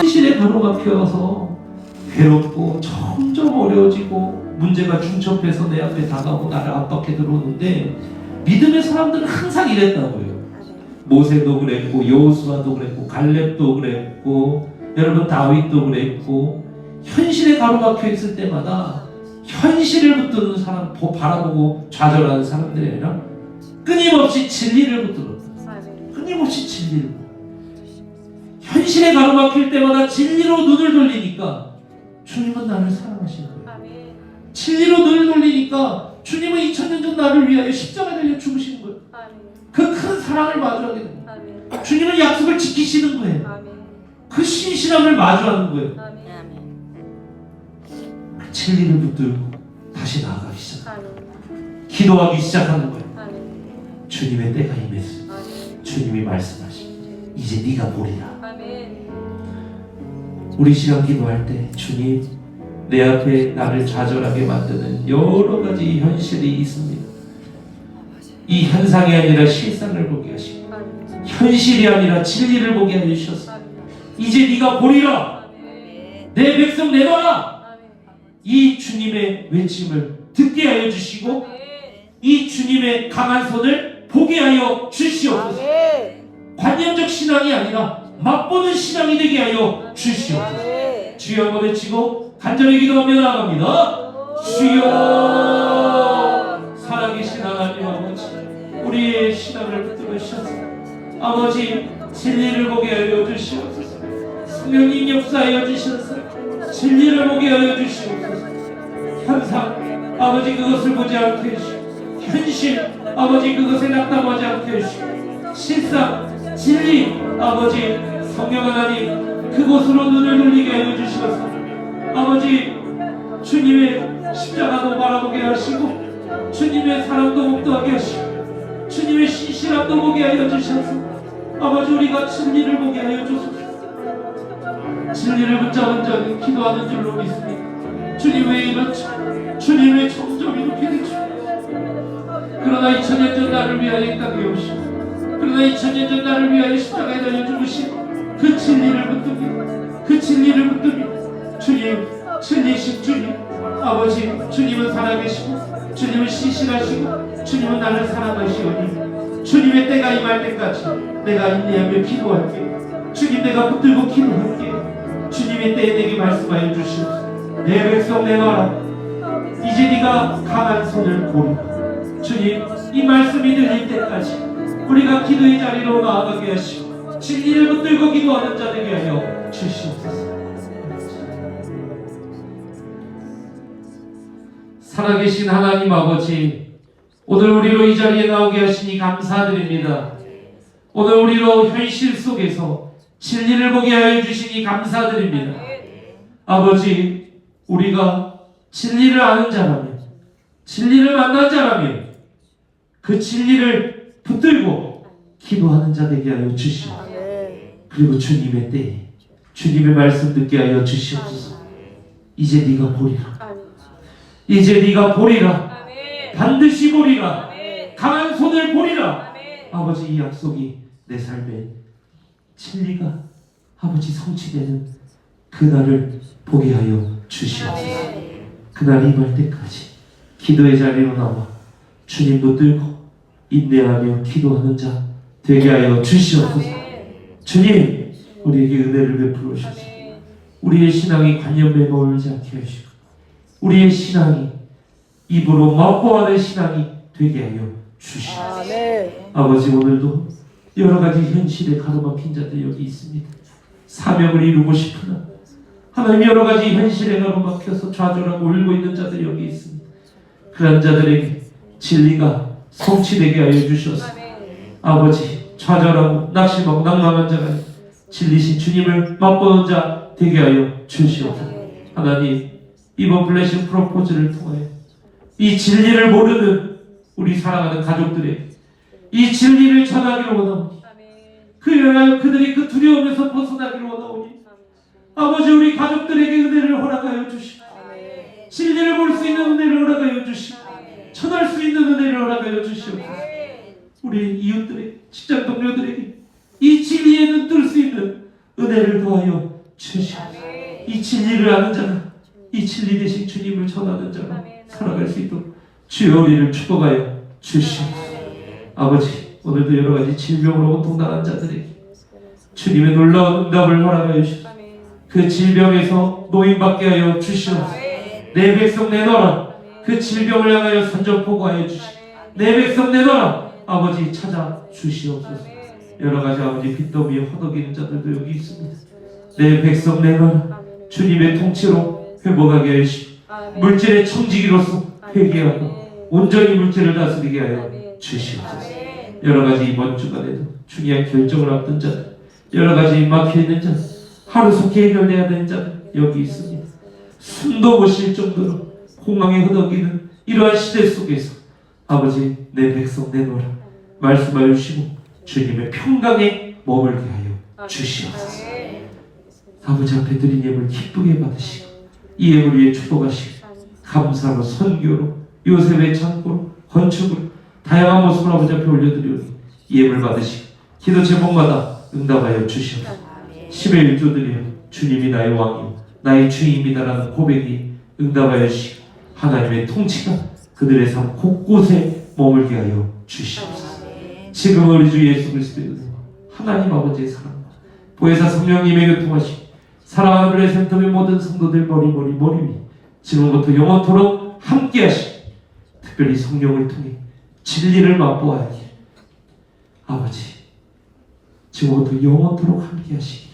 현실에 가로막혀서 괴롭고 점점 어려워지고 문제가 중첩해서 내 앞에 다가오고 나를 압박해 들어오는데 믿음의 사람들은 항상 이랬다고요. 모세도 그랬고 여호수아도 그랬고 갈렙도 그랬고 여러분 다윗도 그랬고 현실에 가로막혀 있을 때마다 현실을 붙드는 사람 바라보고 좌절하는 사람들이 아니라 끊임없이 진리를 붙들었다. 끊임없이 진리를. 현실에 가로막힐 때마다 진리로 눈을 돌리니까 주님은 나를 사랑하시는 거예요. 진리로 눈을 돌리니까 주님은 2000년 전 나를 위하여 십자가에 달려 죽으시는 거예요. 그 큰 사랑을 마주하게 됩니다. 주님은 약속을 지키시는 거예요. 그 신실함을 마주하는 거예요. 그 진리를 붙들고 다시 나아가기 시작합니다. 기도하기 시작하는 거예요. 주님의 때가 임했어요. 주님이 말씀하십니다. 이제 네가 보리라. 우리 시간 기도할 때 주님 내 앞에 나를 좌절하게 만드는 여러 가지 현실이 있습니다. 이 현상이 아니라 실상을 보게 하시고 현실이 아니라 진리를 보게 하여 주셔서 이제 네가 보리라. 내 백성 내놔라. 이 주님의 외침을 듣게 하여 주시고 이 주님의 강한 손을 보게 하여 주시옵소서. 관념적 신앙이 아니라 맛보는 신앙이 되게 하여 주시옵소서. 주여 한번 외치고 간절히 기도하며 나아갑니다. 주여 살아계신 하나님 아버지 우리의 신앙을 붙들어 주셔서 아버지 진리를 보게 하여 주시옵소서. 성령님 역사하여 주셔서 진리를 보게 하여 주시옵소서. 현상 아버지 그것을 보지 않게 해주시고 현실 아버지 그것에 낙담하지 않게 해주시고 실상 진리 아버지 성령 하나님 그곳으로 눈을 돌리게 하여 주셔서 아버지 주님의 십자가도 바라보게 하시고 주님의 사랑도 목도하게 하시고 주님의 신실함도 보게 하여 주셔서 아버지 우리가 진리를 보게 하여 주소서. 진리를 붙잡은 자는 기도하는 줄로 믿습니다. 주님 왜 이렇지? 주님 왜 점점 이렇게 되죠? 그러나 2000년 전 나를 위하여 이 땅에 오시고 그러나 2000년 전 나를 위하여 십자가에 달려 죽으신 그 진리를 붙듭니다. 그 진리를 붙듭니다. 주님 진리신 주님 아버지 주님은 살아계시고 주님은 신실하시고 주님은 나를 사랑하시오니 주님의 때가 임할 때까지 내가 인내하며 기도할게. 주님 내가 붙들고 기도할게. 주님의 때에 내게 말씀하여 주시옵소서. 내 백성 내놔라. 이제 네가 강한 손을 보리라. 주님 이 말씀이 들릴 때까지 우리가 기도의 자리로 나아가게 하시고 진리를 붙들고 기도하는 자 되게 하여 주시옵소서. 살아계신 하나님 아버지 오늘 우리로 이 자리에 나오게 하시니 감사드립니다. 오늘 우리로 현실 속에서 진리를 보게 하여 주시니 감사드립니다. 아버지 우리가 진리를 아는 자라면 진리를 만난 자라면 그 진리를 붙들고 기도하는 자 되게 하여 주시옵소서. 그리고 주님의 때에 주님의 말씀 듣게 하여 주시옵소서. 이제 네가 보리라. 이제 네가 보리라. 반드시 보리라. 강한 손을 보리라. 아버지 이 약속이 내 삶에 진리가 아버지 성취되는 그날을 보게 하여 주시옵소서. 그날 임할 때까지 기도의 자리로 나와 주님 붙들고 인내하며 기도하는 자 되게 하여 주시옵소서. 주님 우리에게 은혜를 베풀어 주셔서 우리의 신앙이 관념에 머물지 않게 하시고 우리의 신앙이 입으로 맛보아는 신앙이 되게 하여 주시옵소서. 아버지 오늘도 여러 가지 현실에 가로막힌 자들 여기 있습니다. 사명을 이루고 싶으나 하나님 여러 가지 현실에 가로막혀서 좌절하고 울고 있는 자들 여기 있습니다. 그런 자들에게 진리가 성취되게 하여 주셔서 아버지 좌절하고 낙심하고 낭망한 자가 진리신 주님을 맛보는 자 되게 하여 주시옵소서. 하나님 이번 블레싱 프로포즈를 통하여 이 진리를 모르는 우리 사랑하는 가족들에게 이 진리를 전하기로 원하오니 그들이 그 두려움에서 벗어나기로 원하오니 아버지 우리 가족들에게 은혜를 허락하여 주시고 진리를 볼 수 있는 은혜를 허락하여 주시고 전할 수 있는 은혜를 허락하여 주시옵소서. 우리 이웃들에게 직장 동료들에게 이 진리에 눈뜰 수 있는 은혜를 더하여 주시옵소서. 이 진리를 아는 자가, 이 진리 대신 주님을 전하는 자가 살아갈 수 있도록 주여 우리를 축복하여 주시옵소서. 아버지, 오늘도 여러 가지 질병으로 고통당한 자들에게 주님의 놀라운 응답을 허락하여 주시옵소서. 그 질병에서 노인받게 하여 주시옵소서. 내 백성 내놓아라. 그 질병을 향하여 선전포고하여 주시옵소서. 내 백성 내놓아라. 아버지 찾아 주시옵소서. 여러 가지 아버지 빚더미에 허덕이는 자들도 여기 있습니다. 내 백성 내놓아라. 주님의 통치로 회복하게 하여 주시옵소서. 물질의 청지기로서 회개하고 온전히 물질을 다스리게 하여 주시옵소서. 여러 가지 이번 주간에도 중요한 결정을 앞둔 자들, 여러 가지 막혀있는 자들, 하루속히 해결돼야 되는 자들 여기 있습니다. 숨도 못 쉴 정도로 공황에 허덕이는 이러한 시대 속에서 아버지 내 백성 내놓으라 말씀하여 주시고 주님의 평강에 머물게 하여 주시옵소서. 아버지 앞에 드린 예물 기쁘게 받으시고 이 예물 위에 축복하시고 감사로 선교로 요셉의 창고로 건축으로 다양한 모습을 아버지 앞에 올려드리오니 예물 받으시고 기도 제목마다 응답하여 주시옵소서. 10의 1조 드려 주님이 나의 왕이요 나의 주인입니다라는 고백이 응답하여 주시고 하나님의 통치가 그들의 삶 곳곳에 머물게 하여 주시옵소서. 지금 우리 주 예수 그리스도의 은혜와 하나님 아버지의 사랑과 보혜사 성령님의 교통하시고 사랑하는 하늘의 센터의 모든 성도들 머리 위 지금부터 영원토록 함께 하시고 특별히 성령을 통해 진리를 맛보아야 하길 아버지 지금부터 영원토록 함께 하시길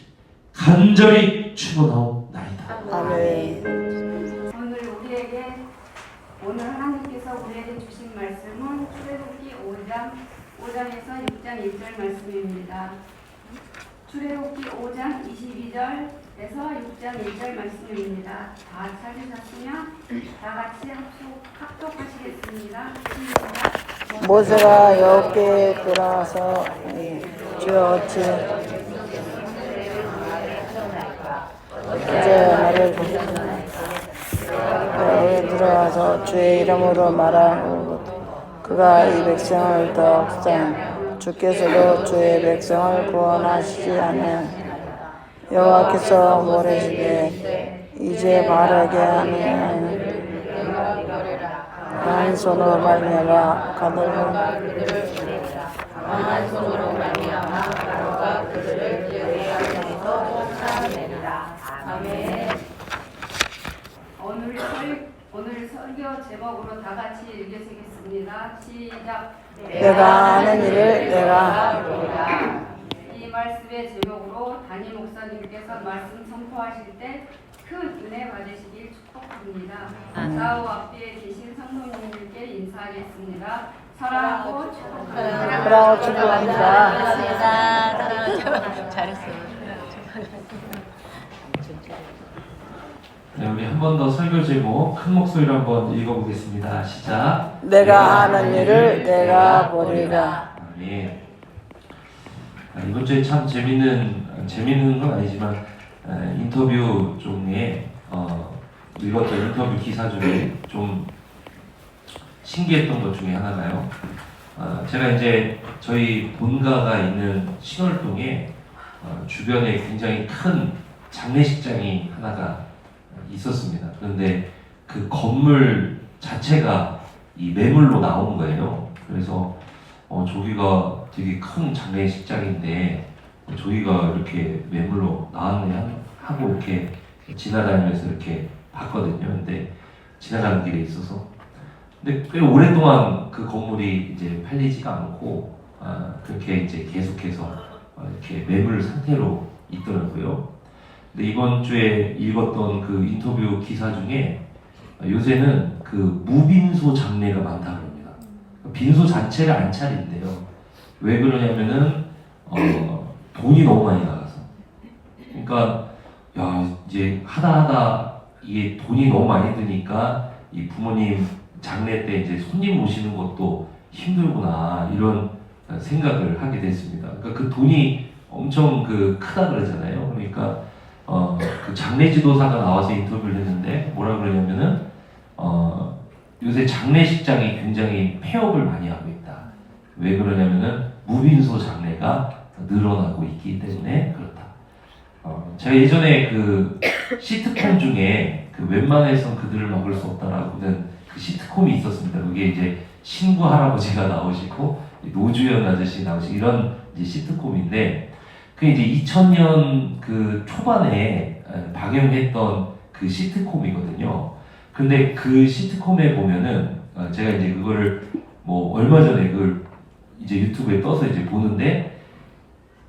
간절히 축원하옵나이다. 아멘. 오늘 하나님께서 우리에게 주신 말씀은 출애굽기 5장에서 6장 1절 말씀입니다. 출애굽기 5장 22절에서 6장 1절 말씀입니다. 다 찾으셨으면 다 같이 합독하시겠습니다. 시작. 모세가 여호와께 돌아와서 주여 어찌 이제 나를 들어와서 주의 이름으로 말하고 그가 이 백성을 더 억상 주께서도 주의 백성을 구원하시지 않는 여호와께서 모래시되 이제 바르게 하는 강한 손으로 말미암아 강한 손으로 말미암아 가로가 그들을 여호와께서 쫓아내리라. 아멘. 오늘 설교 제목으로 다 같이 읽으시겠습니다. 시작. 내가 하는 일을 내가 이 말씀의 제목으로 담임 목사님께서 말씀 선포하실 때 큰 은혜 받으시길 축복합니다. 좌우 앞에 계신 성도님들께 인사하겠습니다. 사랑하고 축복합니다. 그러고 축복합니다. 잘했어요. 네, 우리 한 번 더 설교 제목 큰 목소리로 한번 읽어보겠습니다. 시작. 내가 하는 일을 내가 보리라. 네. 이번 주에 참 재밌는 건 아니지만 인터뷰 중에 읽었던 인터뷰 기사 중에 좀 신기했던 것 중에 하나가요. 제가 이제 저희 본가가 있는 신월동에 주변에 굉장히 큰 장례식장이 하나가 있었습니다. 그런데 그 건물 자체가 이 매물로 나온 거예요. 그래서 저기가 되게 큰 장례식장인데 저기가 이렇게 매물로 나왔네 하고 이렇게 지나다니면서 이렇게 봤거든요. 근데 지나가는 길에 있어서 근데 꽤 오랫동안 그 건물이 이제 팔리지가 않고 그렇게 이제 계속해서 이렇게 매물 상태로 있더라고요. 근데 이번 주에 읽었던 그 인터뷰 기사 중에 요새는 그 무빈소 장례가 많다고 합니다. 빈소 자체를 안 차린대요. 왜 그러냐면은 돈이 너무 많이 나가서. 그러니까 야 이제 하다 이게 돈이 너무 많이 드니까 이 부모님 장례 때 이제 손님 모시는 것도 힘들구나 이런 생각을 하게 됐습니다. 그러니까 그 돈이 엄청 크다 그러잖아요. 그러니까 그 장례 지도사가 나와서 인터뷰를 했는데 뭐라 그러냐면은 요새 장례식장이 굉장히 폐업을 많이 하고 있다. 왜 그러냐면은 무빈소 장례가 늘어나고 있기 때문에 그렇다. 제가 예전에 그 시트콤 중에 그 웬만해선 그들을 막을 수 없다라고는 그 시트콤이 있었습니다. 그게 이제 신구 할아버지가 나오시고 노주현 아저씨 나오시고 이런 이제 시트콤인데 그 이제 2000년 그 초반에 방영했던 그 시트콤이거든요. 근데 그 시트콤에 보면은 제가 이제 그거를 뭐 얼마 전에 그걸 이제 유튜브에 떠서 이제 보는데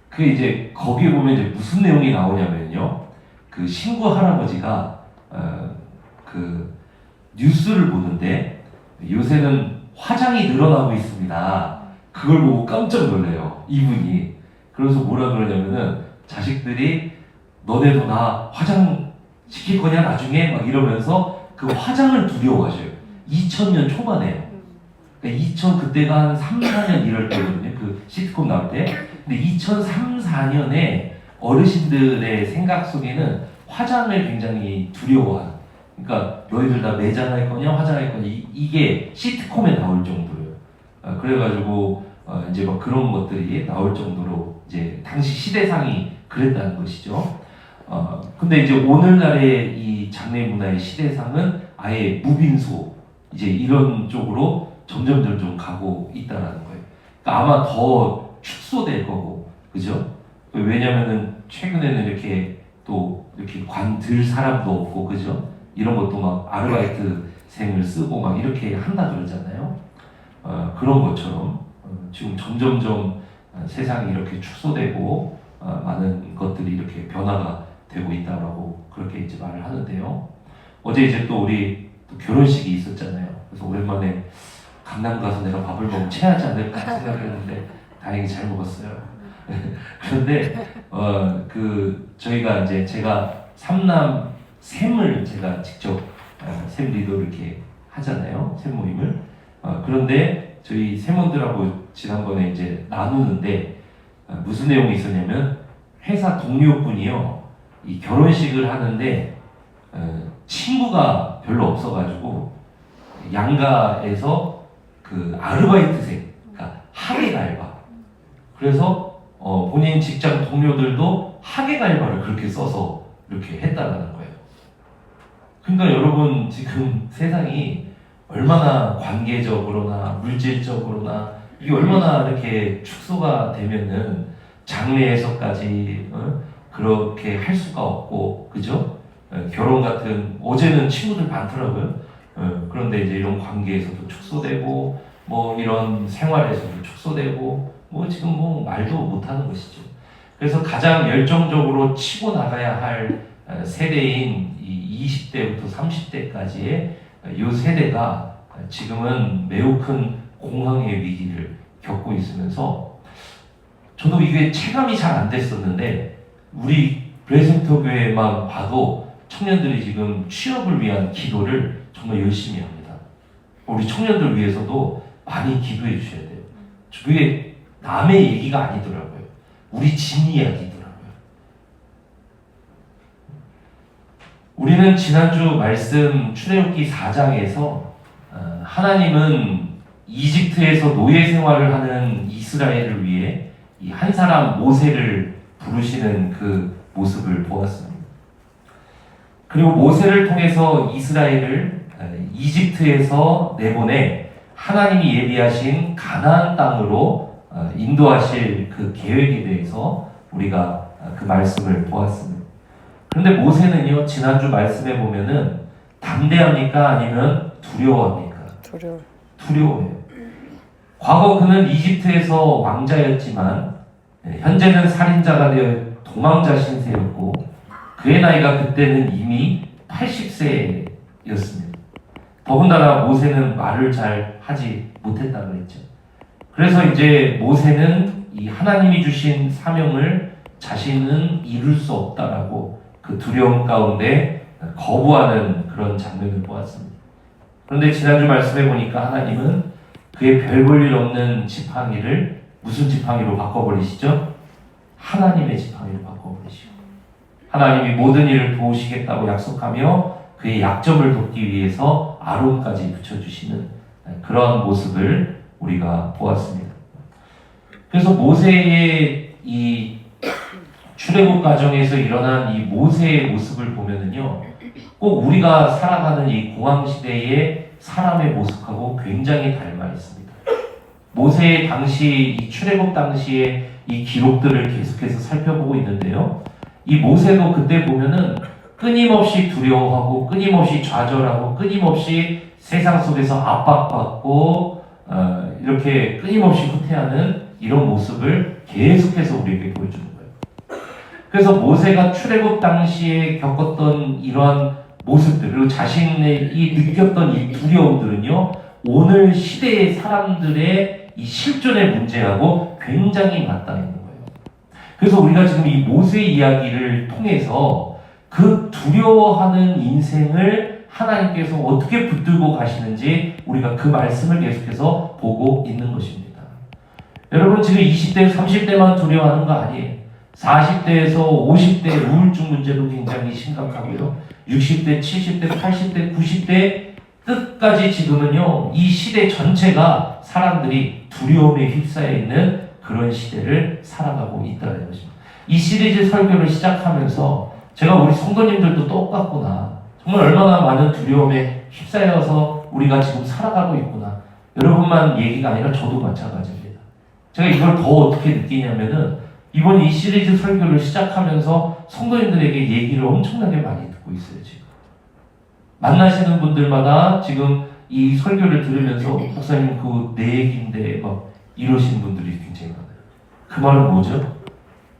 그 이제 거기에 보면 이제 무슨 내용이 나오냐면요. 그 신구 할아버지가 그 뉴스를 보는데 요새는 화장이 늘어나고 있습니다. 그걸 보고 깜짝 놀래요. 이분이. 그래서 뭐라 그러냐면은 자식들이 너네도 나 화장 시킬 거냐 나중에 막 이러면서 그 화장을 두려워하셔요. 2000년 초반에요. 그러니까 그때가 한 3, 4년 이럴 때거든요. 그 시트콤 나올 때. 근데 2003, 4년에 어르신들의 생각 속에는 화장을 굉장히 두려워하는. 그러니까 너희들 다 매장할 거냐 화장할 거냐 이게 시트콤에 나올 정도예요. 그래가지고 이제 막 그런 것들이 나올 정도로 이제 당시 시대상이 그랬다는 것이죠. 근데 이제 오늘날의 이 장례 문화의 시대상은 아예 무빈소 이제 이런 쪽으로 점점 가고 있다라는 거예요. 그러니까 아마 더 축소될 거고, 그죠? 왜냐면은 최근에는 이렇게 또 이렇게 관 들 사람도 없고, 그죠? 이런 것도 막 아르바이트생을 쓰고 막 이렇게 한다 그러잖아요. 그런 것처럼 지금 점점점 세상이 이렇게 축소되고 많은 것들이 이렇게 변화가 되고 있다라고 그렇게 이제 말을 하는데요. 어제 이제 또 우리 또 결혼식이 있었잖아요. 그래서 오랜만에 강남 가서 내가 밥을 먹으면 체하지 않을까 생각했는데 다행히 잘 먹었어요. 그런데 그 저희가 이제 제가 삼남 샘을 제가 직접 샘 리더 이렇게 하잖아요. 샘 모임을. 그런데 저희 샘원들하고 지난번에 이제 나누는데 무슨 내용이 있었냐면 회사 동료분이요 이 결혼식을 하는데 친구가 별로 없어가지고 양가에서 그 아르바이트생, 그러니까 하객 알바. 그래서 본인 직장 동료들도 하객 알바를 그렇게 써서 이렇게 했다라는 거예요. 그러니까 여러분 지금 세상이 얼마나 관계적으로나 물질적으로나 이게 얼마나 이렇게 축소가 되면은 장래에서까지 그렇게 할 수가 없고, 그죠? 결혼 같은 어제는 친구들 많더라고요. 그런데 이제 이런 관계에서도 축소되고 뭐 이런 생활에서도 축소되고 뭐 지금 뭐 말도 못하는 것이죠. 그래서 가장 열정적으로 치고 나가야 할 세대인 이 20대부터 30대까지의 이 세대가 지금은 매우 큰 공황의 위기를 겪고 있으면서 저도 이게 체감이 잘 안 됐었는데 우리 브레센터 교회만 봐도 청년들이 지금 취업을 위한 기도를 정말 열심히 합니다. 우리 청년들 위해서도 많이 기도해 주셔야 돼요. 그게 남의 얘기가 아니더라고요. 우리 집 이야기더라고요. 우리는 지난주 말씀 출애굽기 4장에서 하나님은 이집트에서 노예 생활을 하는 이스라엘을 위해 이 한 사람 모세를 부르시는 그 모습을 보았습니다. 그리고 모세를 통해서 이스라엘을 이집트에서 내보내 하나님이 예비하신 가나안 땅으로 인도하실 그 계획에 대해서 우리가 그 말씀을 보았습니다. 그런데 모세는요, 지난주 말씀에 보면은 담대합니까? 아니면 두려워합니까? 두려워해요. 과거 그는 이집트에서 왕자였지만 현재는 살인자가 되어 도망자 신세였고 그의 나이가 그때는 이미 80세였습니다. 더군다나 모세는 말을 잘 하지 못했다고 했죠. 그래서 이제 모세는 이 하나님이 주신 사명을 자신은 이룰 수 없다라고 그 두려움 가운데 거부하는 그런 장면을 보았습니다. 그런데 지난주 말씀해 보니까 하나님은 그의 별 볼 일 없는 지팡이를 무슨 지팡이로 바꿔버리시죠? 하나님의 지팡이로 바꿔버리시고 하나님이 모든 일을 도우시겠다고 약속하며 그의 약점을 돕기 위해서 아론까지 붙여주시는 그런 모습을 우리가 보았습니다. 그래서 모세의 이 출애굽 과정에서 일어난 이 모세의 모습을 보면은요, 꼭 우리가 살아가는 이 공황 시대의 사람의 모습하고 굉장히 닮아 있습니다. 모세의 당시 이 출애굽 당시의 이 기록들을 계속해서 살펴보고 있는데요, 이 모세도 그때 보면은 끊임없이 두려워하고 끊임없이 좌절하고 끊임없이 세상 속에서 압박받고 이렇게 끊임없이 후퇴하는 이런 모습을 계속해서 우리에게 보여주는 거예요. 그래서 모세가 출애굽 당시에 겪었던 이러한 모습들, 그리고 자신이 느꼈던 이 두려움들은요, 오늘 시대의 사람들의 이 실존의 문제하고 굉장히 맞닿아 있는 거예요. 그래서 우리가 지금 이 모세 이야기를 통해서 그 두려워하는 인생을 하나님께서 어떻게 붙들고 가시는지 우리가 그 말씀을 계속해서 보고 있는 것입니다. 여러분, 지금 20대, 30대만 두려워하는 거 아니에요. 40대에서 50대 우울증 문제도 굉장히 심각하고요. 60대, 70대, 80대, 90대 끝까지 지금은요, 이 시대 전체가 사람들이 두려움에 휩싸여 있는 그런 시대를 살아가고 있다는 것입니다. 이 시리즈 설교를 시작하면서 제가 우리 성도님들도 똑같구나, 정말 얼마나 많은 두려움에 휩싸여서 우리가 지금 살아가고 있구나, 여러분만 얘기가 아니라 저도 마찬가지입니다. 제가 이걸 더 어떻게 느끼냐면은 이번 이 시리즈 설교를 시작하면서 성도님들에게 얘기를 엄청나게 많이 듣고 있어요. 지금 만나시는 분들마다 지금 이 설교를 들으면서 목사님 그 내 얘기인데 막 이러시는 분들이 굉장히 많아요. 그 말은 뭐죠?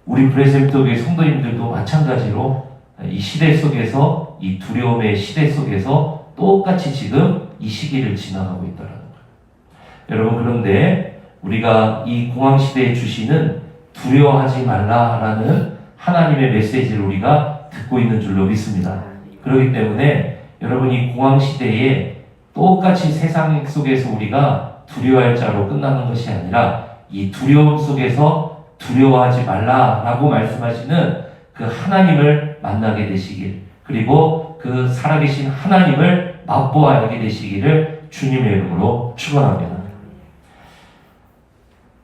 우리 브레센트교회 성도님들도 마찬가지로 이 시대 속에서, 이 두려움의 시대 속에서 똑같이 지금 이 시기를 지나가고 있다는 거예요. 여러분, 그런데 우리가 이 공황시대에 주시는 두려워하지 말라라는 하나님의 메시지를 우리가 듣고 있는 줄로 믿습니다. 그렇기 때문에 여러분, 이 공황시대에 똑같이 세상 속에서 우리가 두려워할 자로 끝나는 것이 아니라 이 두려움 속에서 두려워하지 말라라고 말씀하시는 그 하나님을 만나게 되시길, 그리고 그 살아계신 하나님을 맛보아야 되시기를 주님의 이름으로 축원합니다.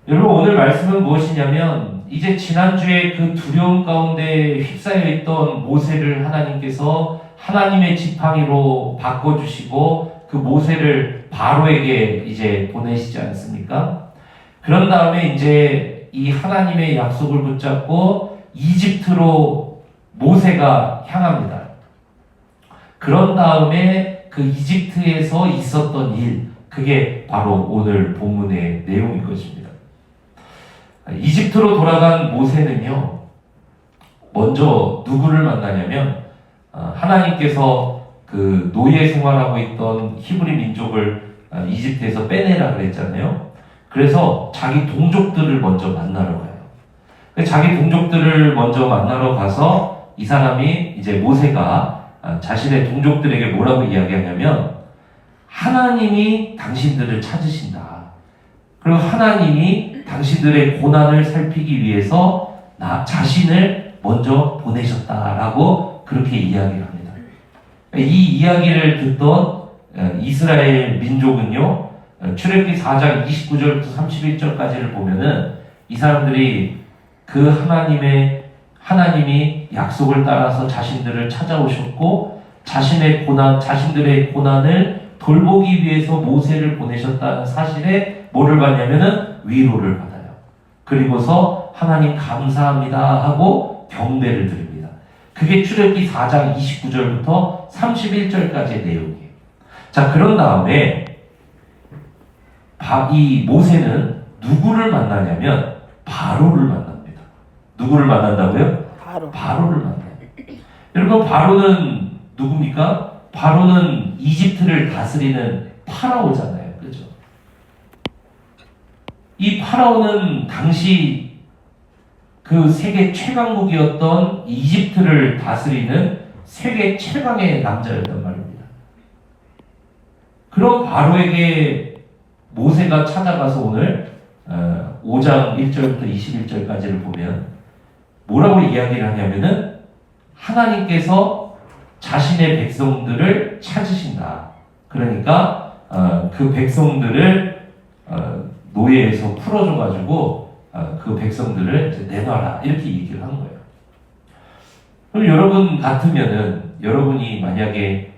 여러분, 오늘 말씀은 무엇이냐면, 이제 지난주에 그 두려움 가운데 휩싸여 있던 모세를 하나님께서 하나님의 지팡이로 바꿔주시고 그 모세를 바로에게 이제 보내시지 않습니까? 그런 다음에 이제 이 하나님의 약속을 붙잡고 이집트로 모세가 향합니다. 그런 다음에 그 이집트에서 있었던 일, 그게 바로 오늘 본문의 내용인 것입니다. 이집트로 돌아간 모세는요, 먼저 누구를 만나냐면, 하나님께서 그 노예 생활하고 있던 히브리 민족을 이집트에서 빼내라 그랬잖아요. 그래서 자기 동족들을 먼저 만나러 가요. 자기 동족들을 먼저 만나러 가서 이 사람이, 이제 모세가 자신의 동족들에게 뭐라고 이야기하냐면, 하나님이 당신들을 찾으신다. 그리고 하나님이 당신들의 고난을 살피기 위해서 나 자신을 먼저 보내셨다라고 그렇게 이야기를 합니다. 이 이야기를 듣던 이스라엘 민족은요, 출애굽기 4장 29절부터 31절까지를 보면은 이 사람들이 그 하나님이 약속을 따라서 자신들을 찾아오셨고 자신들의 고난을 돌보기 위해서 모세를 보내셨다는 사실에 뭐를 받냐면은 위로를 받아요. 그리고서 하나님 감사합니다 하고 경배를 드립니다. 그게 출애굽기 4장 29절부터 31절까지의 내용이에요. 자, 그런 다음에 이 모세는 누구를 만나냐면 바로를 만납니다. 누구를 만난다고요? 바로를 만나요. 여러분, 바로는 누굽니까? 바로는 이집트를 다스리는 파라오잖아요. 그죠? 이 파라오는 당시 그 세계 최강국이었던 이집트를 다스리는 세계 최강의 남자였단 말입니다. 그런 바로에게 모세가 찾아가서 오늘 5장 1절부터 21절까지를 보면 뭐라고 이야기를 하냐면은 하나님께서 자신의 백성들을 찾으신다. 그러니까 그 백성들을 노예에서 풀어줘가지고 그 백성들을 이제 내놔라, 이렇게 얘기를 하는 거예요. 그럼 여러분 같으면은 여러분이 만약에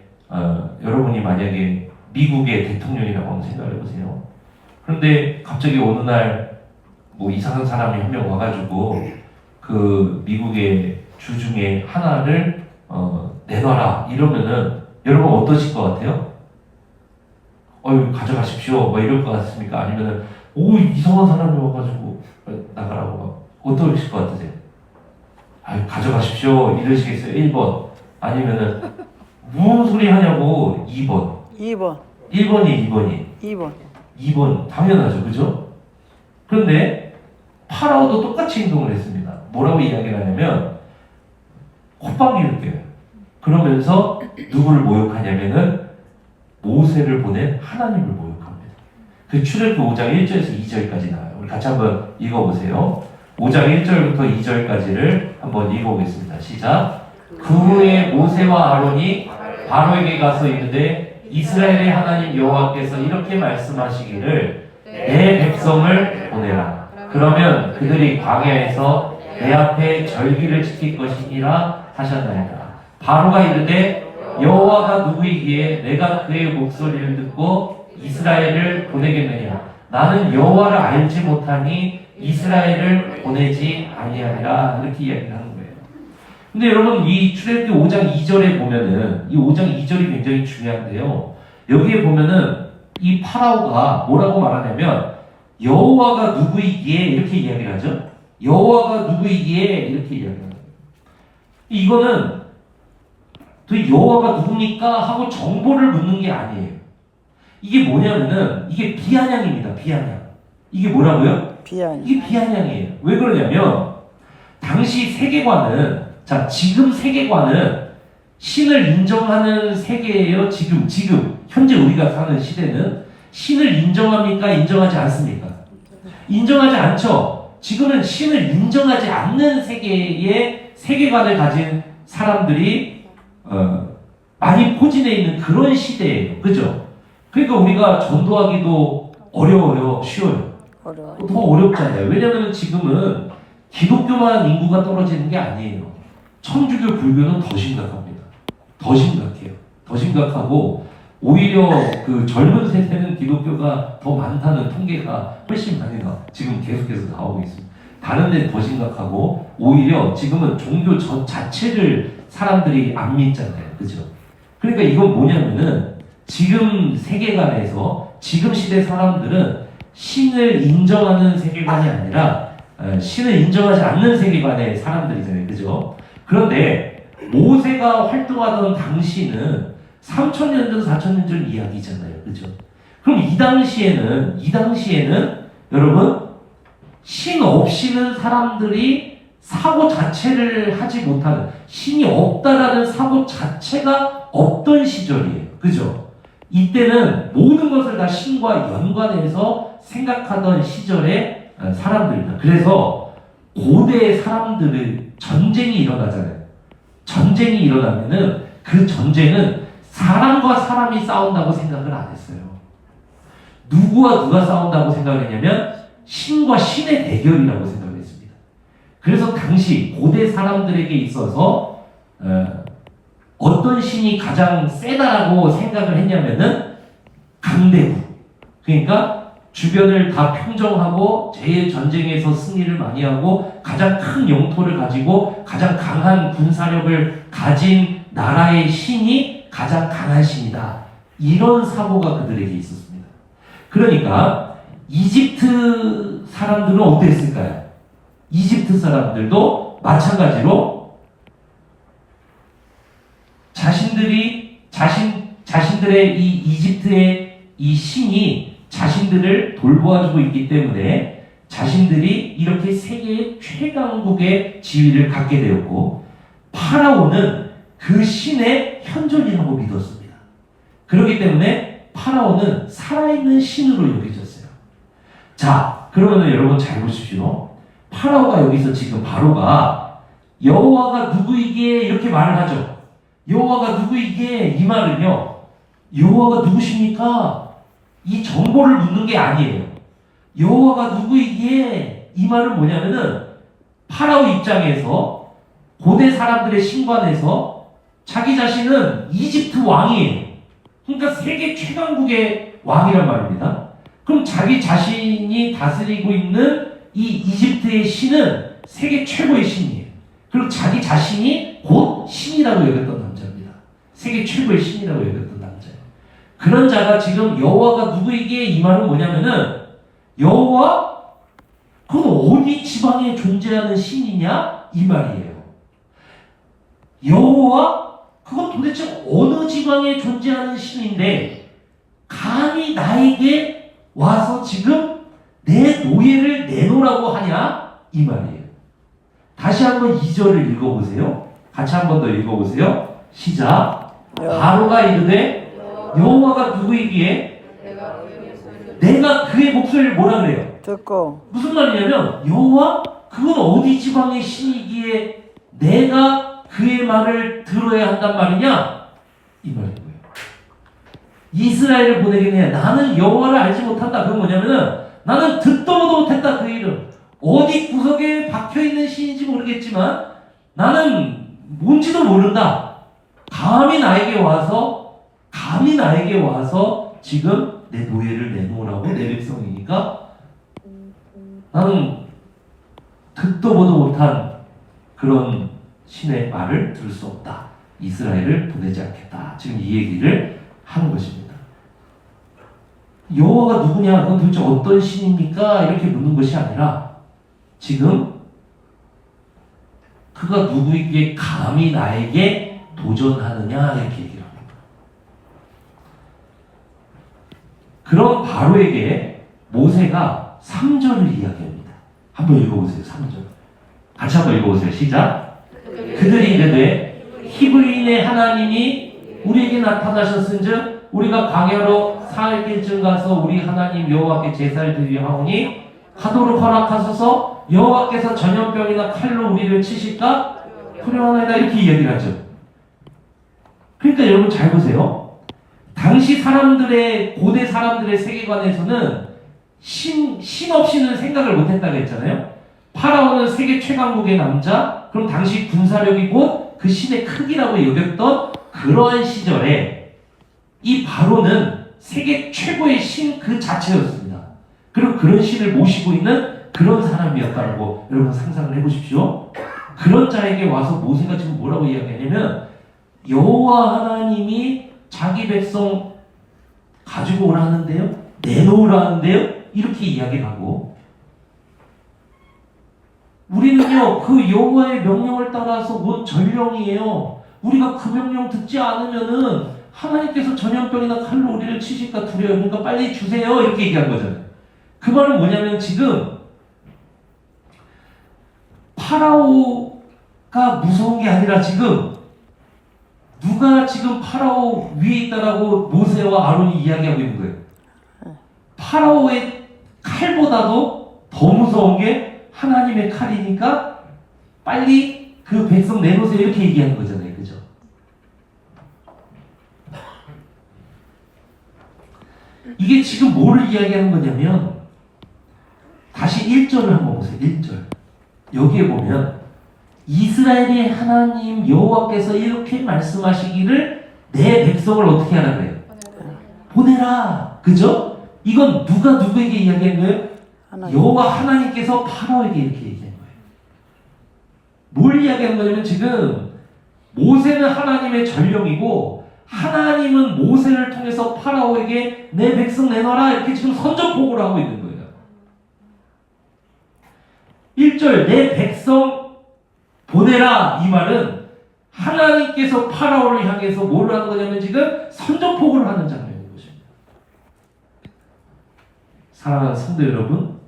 미국의 대통령이라고 한번 생각해 보세요. 그런데 갑자기 어느 날 뭐 이상한 사람이 한 명 와가지고 그 미국의 주 중에 하나를 내놔라 이러면은 여러분 어떠실 것 같아요? 가져가십시오 뭐 이럴 것 같습니까? 아니면은 오 이상한 사람이 와가지고 나가라고 막 어떠실 것 같으세요? 가져가십시오 이러시겠어요? 1번 아니면은 무슨 소리 하냐고 2번 2번. 1번이 2번이 2번. 2번 당연하죠 그죠? 그런데 파라오도 똑같이 행동을 했습니다. 뭐라고 이야기를 하냐면 콧방귀를 껴요. 그러면서 누구를 모욕하냐면은 모세를 보낸 하나님을 모욕합니다. 그 출애굽기 5장 1절에서 2절까지 나와요. 우리 같이 한번 읽어보세요. 5장 1절부터 2절까지를 한번 읽어보겠습니다. 시작. 그 후에 모세와 아론이 바로에게 가서 이르되 이스라엘의 하나님 여호와께서 이렇게 말씀하시기를 내 백성을 보내라. 그러면 그들이 광야에서 내 앞에 절기를 지킬 것이니라 하셨나이다. 바로가 이르되 여호와가 누구이기에 내가 그의 목소리를 듣고 이스라엘을 보내겠느냐. 나는 여호와를 알지 못하니 이스라엘을 보내지 아니하리라. 이렇게 이야기를 하는 거예요. 근데 여러분 이 출애굽기 5장 2절에 보면은 이 5장 2절이 굉장히 중요한데요. 여기에 보면은 이 파라오가 뭐라고 말하냐면 여호와가 누구이기에 이렇게 이야기를 하죠. 여호와가 누구이기에 이렇게 이야기를 하는 거예요. 이거는 또 여호와가 누굽니까 하고 정보를 묻는 게 아니에요. 이게 뭐냐면은 이게 비아냥입니다. 비아냥. 이게 뭐라고요? 비아냥. 이게 비아냥이에요. 왜 그러냐면 당시 세계관은 지금 세계관은 신을 인정하는 세계예요. 지금 현재 우리가 사는 시대는 신을 인정합니까? 인정하지 않습니까? 인정하지 않죠. 지금은 신을 인정하지 않는 세계의 세계관을 가진 사람들이 많이 포진해 있는 그런 시대예요. 그죠? 그러니까 우리가 전도하기도 어려워요? 쉬워요? 어려워. 더 어렵잖아요. 왜냐하면 지금은 기독교만 인구가 떨어지는 게 아니에요. 천주교, 불교는 더 심각합니다. 더 심각해요. 더 심각하고 오히려 그 젊은 세대는 기독교가 더 많다는 통계가 훨씬 많이 지금 계속해서 나오고 있습니다. 다른 데는 더 심각하고 오히려 지금은 종교 자체를 사람들이 안 믿잖아요. 그죠? 그러니까 이건 뭐냐면은 지금 세계관에서 지금 시대 사람들은 신을 인정하는 세계관이 아니라 신을 인정하지 않는 세계관의 사람들이잖아요. 그죠? 그런데 모세가 활동하던 당시는 3,000년 전, 4,000년 전 이야기잖아요. 그죠? 그럼 이 당시에는 여러분 신 없이는 사람들이 사고 자체를 하지 못하는 신이 없다라는 사고 자체가 없던 시절이에요. 그죠? 이때는 모든 것을 다 신과 연관해서 생각하던 시절의 사람들입니다. 그래서 고대 사람들의 전쟁이 일어나잖아요. 전쟁이 일어나면은 그 전쟁은 사람과 사람이 싸운다고 생각을 안 했어요. 누구와 누가 싸운다고 생각을 했냐면 신과 신의 대결이라고 생각을 했습니다. 그래서 당시 고대 사람들에게 있어서 어떤 신이 가장 세다라고 생각을 했냐면은 강대국. 그러니까 주변을 다 평정하고 제일 전쟁에서 승리를 많이 하고 가장 큰 영토를 가지고 가장 강한 군사력을 가진 나라의 신이 가장 강한 신이다. 이런 사고가 그들에게 있었습니다. 그러니까 이집트 사람들은 어땠을까요? 이집트 사람들도 마찬가지로 자신들의 이 이집트의 이 신이 자신들을 돌보아주고 있기 때문에 자신들이 이렇게 세계의 최강국의 지위를 갖게 되었고 파라오는 그 신의 현존이라고 믿었습니다. 그렇기 때문에 파라오는 살아있는 신으로 여겨졌어요. 자, 그러면 여러분 잘 보십시오. 파라오가 여기서 지금 바로가 여호와가 누구이기에 이렇게 말을 하죠. 여호와가 누구이기에 이 말은요. 여호와가 누구십니까? 이 정보를 묻는 게 아니에요. 여호와가 누구이기에 이 말은 뭐냐면은 파라오 입장에서 고대 사람들의 신관에서 자기 자신은 이집트 왕이에요. 그러니까 세계 최강국의 왕이란 말입니다. 그럼 자기 자신이 다스리고 있는 이 이집트의 신은 세계 최고의 신이에요. 그리고 자기 자신이 곧 신이라고 여겼던 남자입니다. 세계 최고의 신이라고 여겼던 남자예요. 그런 자가 지금 여호와가 누구에게 이 말은 뭐냐면은 여호와 그건 어디 지방에 존재하는 신이냐 이 말이에요. 여호와 그건 도대체 어느 지방에 존재하는 신인데 감히 나에게 와서 지금 내 노예를 내놓으라고 하냐 이 말이에요. 다시 한번 2절을 읽어보세요. 같이 한번 더 읽어보세요. 시작. 바로가 이르되 여호와가 누구이기에 내가 그의 목소리를 뭐라 그래요? 듣고 무슨 말이냐면 여호와 그건 어디 지방의 신이기에 내가 그의 말을 들어야 한단 말이냐 이 말이고요. 이스라엘을 보내긴 해. 나는 여호와를 알지 못한다. 그건 뭐냐면은 나는 듣도 보도 못했다. 그 이름 어디 구석에 박혀있는 신인지 모르겠지만 나는 뭔지도 모른다. 감히 나에게 와서 지금 내 노예를 내놓으라고 내 백성이니까 나는 듣도 보도 못한 그런 신의 말을 들을 수 없다. 이스라엘을 보내지 않겠다. 지금 이 얘기를 하는 것입니다. 여호와가 누구냐? 그건 도대체 어떤 신입니까? 이렇게 묻는 것이 아니라 지금 그가 누구에게 감히 나에게 도전하느냐 이렇게 얘기를 합니다. 그런 바로에게 모세가 3절을 이야기합니다. 한번 읽어보세요. 3절 같이 한번 읽어보세요. 시작. 그들이 이르되 히브리인의 하나님이 우리에게 나타나셨은즉 우리가 광야로 사흘길쯤 가서 우리 하나님 여호와께 제사를 드리려 하오니 하도록 허락하소서. 여호와께서 전염병이나 칼로 우리를 치실까 두려워하나이다. 이렇게 이야기를 하죠. 그러니까 여러분 잘 보세요. 당시 사람들의 고대 사람들의 세계관에서는 신 없이는 생각을 못했다고 했잖아요. 파라오는 세계 최강국의 남자, 그럼 당시 군사력이 곧 그 신의 크기라고 여겼던 그러한 시절에 이 바로는 세계 최고의 신 그 자체였습니다. 그리고 그런 신을 모시고 있는 그런 사람이었다고 여러분 상상을 해보십시오. 그런 자에게 와서 모세가 지금 뭐라고 이야기하냐면 여호와 하나님이 자기 백성 가지고 오라는데요, 내놓으라는데요, 이렇게 이야기를 하고 우리는요 그 여호와의 명령을 따라서 온 전령이에요. 우리가 그 명령 듣지 않으면은 하나님께서 전염병이나 칼로 우리를 치실까 두려워요. 그러니까 빨리 주세요. 이렇게 얘기한 거잖아요. 그 말은 뭐냐면 지금 파라오가 무서운 게 아니라 지금 누가 지금 파라오 위에 있다라고 모세와 아론이 이야기하고 있는 거예요. 파라오의 칼보다도 더 무서운 게 하나님의 칼이니까 빨리 그 백성 내놓으세요. 이렇게 얘기하는 거잖아요. 그죠? 이게 지금 뭐를 이야기하는 거냐면 다시 1절을 한번 보세요. 1절. 여기에 보면 이스라엘의 하나님 여호와께서 이렇게 말씀하시기를 내 백성을 어떻게 하라 그래요? 보내라. 그죠? 이건 누가 누구에게 이야기한 거예요? 여호와 하나님께서 파라오에게 이렇게 얘기한 거예요. 뭘 이야기하는 거냐면 지금 모세는 하나님의 전령이고 하나님은 모세를 통해서 파라오에게 내 백성 내놔라 이렇게 지금 선전포고를 하고 있는 거예요. 1절 내 백성 보내라 이 말은 하나님께서 파라오를 향해서 뭘 하는 거냐면 지금 선전포고를 하는 장면인 것입니다. 사랑하는 성도 여러분,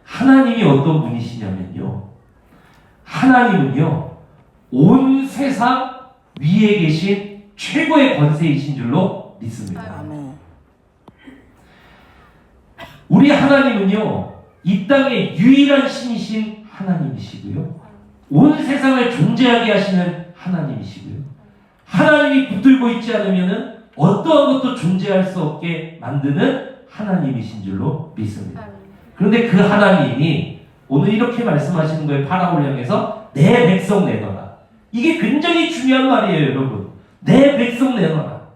하나님이 어떤 분이시냐면요, 하나님은요 온 세상 위에 계신 최고의 권세이신 줄로 믿습니다. 아멘. 우리 하나님은요 이 땅의 유일한 신이신 하나님이시고요, 온 세상을 존재하게 하시는 하나님이시고요, 하나님이 붙들고 있지 않으면은 어떠한 것도 존재할 수 없게 만드는 하나님이신 줄로 믿습니다. 그런데 그 하나님이 오늘 이렇게 말씀하시는 거예요. 파라오를 향해서 내 백성 내놔라. 이게 굉장히 중요한 말이에요, 여러분. 내 백성 내놔라.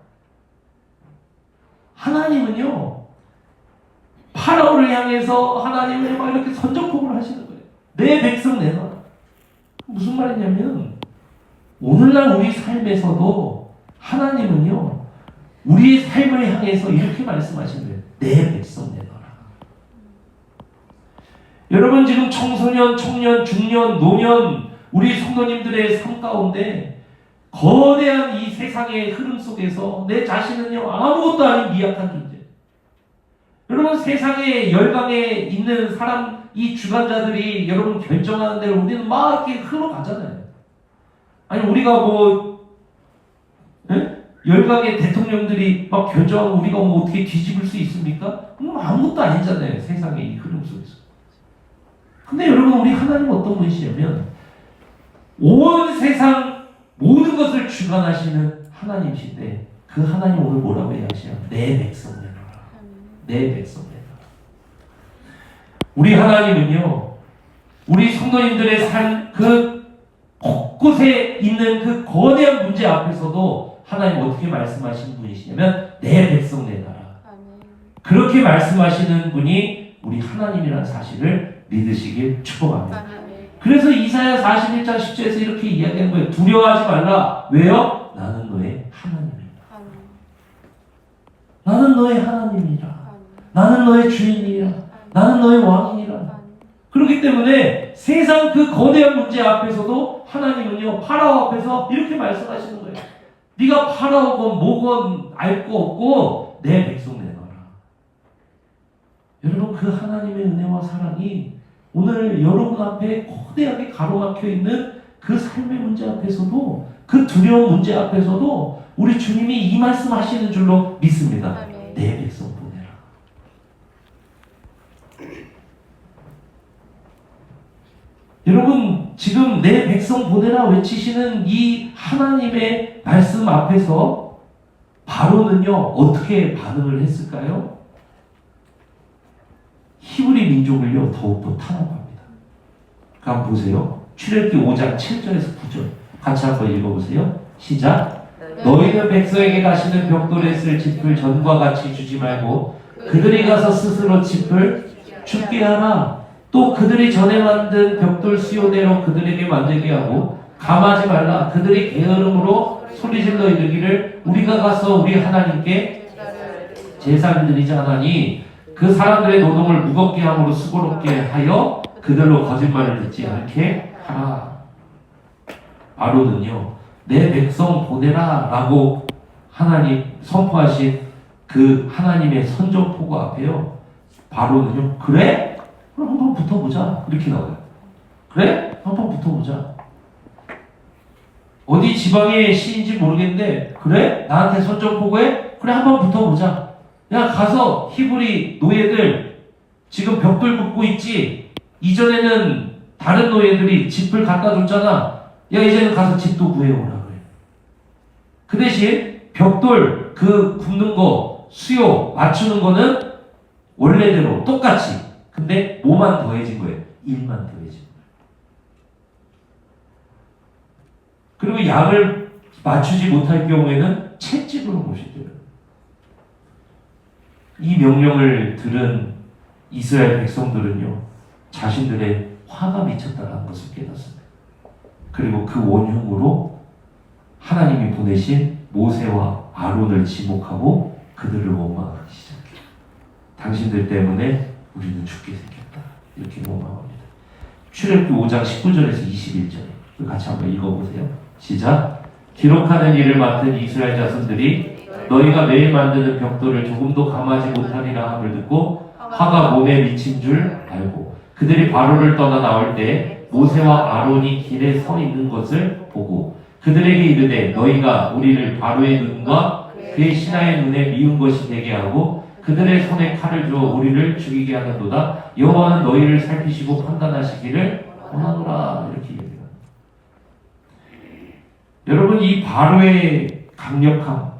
하나님은요, 파라오를 향해서 하나님은 막 이렇게 선전포고를 하시는 거예요. 내 백성 내놔라. 무슨 말이냐면, 오늘날 우리 삶에서도 하나님은요, 우리의 삶을 향해서 이렇게 말씀하시는 거예요. 내 백성 내놔라. 여러분, 지금 청소년, 청년, 중년, 노년, 우리 성도님들의 삶 가운데 거대한 이 세상의 흐름 속에서 내 자신은요, 아무것도 아닌 미약한 존재. 여러분, 세상의 열강에 있는 사람, 이 주관자들이 여러분 결정하는 대로 우리는 막 이렇게 흘러가잖아요. 아니, 우리가 뭐, 열강의 대통령들이 막 결정하고 우리가 뭐 어떻게 뒤집을 수 있습니까? 아무것도 아니잖아요, 세상의 이 흐름 속에서. 근데 여러분, 우리 하나님은 어떤 분이시냐면, 온 세상 모든 것을 주관하시는 하나님이신데, 그 하나님 오늘 뭐라고 얘기하시냐? 내 백성 내놔라. 내 백성 내놔라. 우리 하나님은요, 우리 성도님들의 삶, 그 곳곳에 있는 그 거대한 문제 앞에서도 하나님 어떻게 말씀하시는 분이시냐면, 내 백성 내놔라. 그렇게 말씀하시는 분이 우리 하나님이라는 사실을 믿으시길 축복합니다. 그래서 이사야 41장 10절에서 이렇게 이야기하는 거예요. 두려워하지 말라. 왜요? 나는 너의 하나님이다. 나는 너의 하나님이라. 나는 너의 주인이라. 나는 너의 왕이라. 그렇기 때문에 세상 그 거대한 문제 앞에서도 하나님은요, 파라오 앞에서 이렇게 말씀하시는 거예요. 네가 파라오건 뭐건 알 거 없고 내 백성 내놔라. 여러분, 그 하나님의 은혜와 사랑이 오늘 여러분 앞에 거대하게 가로막혀 있는 그 삶의 문제 앞에서도, 그 두려운 문제 앞에서도 우리 주님이 이 말씀 하시는 줄로 믿습니다. 내 백성 보내라. 여러분, 지금 내 백성 보내라 외치시는 이 하나님의 말씀 앞에서 바로는요, 어떻게 반응을 했을까요? 히브리 민족을요, 더욱더 탄압합니다. 한번 보세요. 출애굽기 5장 7절에서 9절 같이 한번 읽어보세요. 시작. 너희는 백성에게 가시는 벽돌에 쓸 짚을 전과 같이 주지 말고 그들이 가서 스스로 짚을 줍게 하라. 또 그들이 전에 만든 벽돌 수요대로 그들에게 만들게 하고 감하지 말라. 그들이 게으름으로 소리질러 이르기를 우리가 가서 우리 하나님께 제사를 드리지 않으니 그 사람들의 노동을 무겁게 함으로 수고롭게 하여 그들로 거짓말을 듣지 않게 하라. 아론은요, 내 백성 보내라 라고 하나님 선포하신 그 하나님의 선전포고 앞에요, 바로는요, 그래? 그럼 한번 붙어보자. 이렇게 나와요. 그래? 한번 붙어보자. 어디 지방의 시인지 모르겠는데, 그래? 나한테 선전포고해? 그래, 한번 붙어보자. 야, 가서 히브리 노예들 지금 벽돌 굽고 있지? 이전에는 다른 노예들이 짚을 갖다 줬잖아. 야, 이제는 가서 짚도 구해오라 그래. 그 대신 벽돌 그 굽는 거, 수요 맞추는 거는 원래대로 똑같이. 근데 뭐만 더해진 거예요? 일만 더해진 거예요. 그리고 양을 맞추지 못할 경우에는 채찍으로 모시대요. 이 명령을 들은 이스라엘 백성들은요, 자신들의 화가 미쳤다는 것을 깨닫습니다. 그리고 그 원흉으로 하나님이 보내신 모세와 아론을 지목하고 그들을 원망하기 시작해요. 당신들 때문에 우리는 죽게 생겼다. 이렇게 원망합니다. 출애굽기 5장 19절에서 21절 같이 한번 읽어보세요. 시작. 기록하는 일을 맡은 이스라엘 자손들이 너희가 매일 만드는 벽돌을 조금도 감하지 못하리라 함을 듣고 화가 몸에 미친 줄 알고 그들이 바로를 떠나 나올 때 모세와 아론이 길에 서 있는 것을 보고 그들에게 이르되 너희가 우리를 바로의 눈과 그의 신하의 눈에 미운 것이 되게 하고 그들의 손에 칼을 주어 우리를 죽이게 하는도다. 여호와는 너희를 살피시고 판단하시기를 원하노라. 이렇게 얘기합니다. 여러분, 이 바로의 강력함,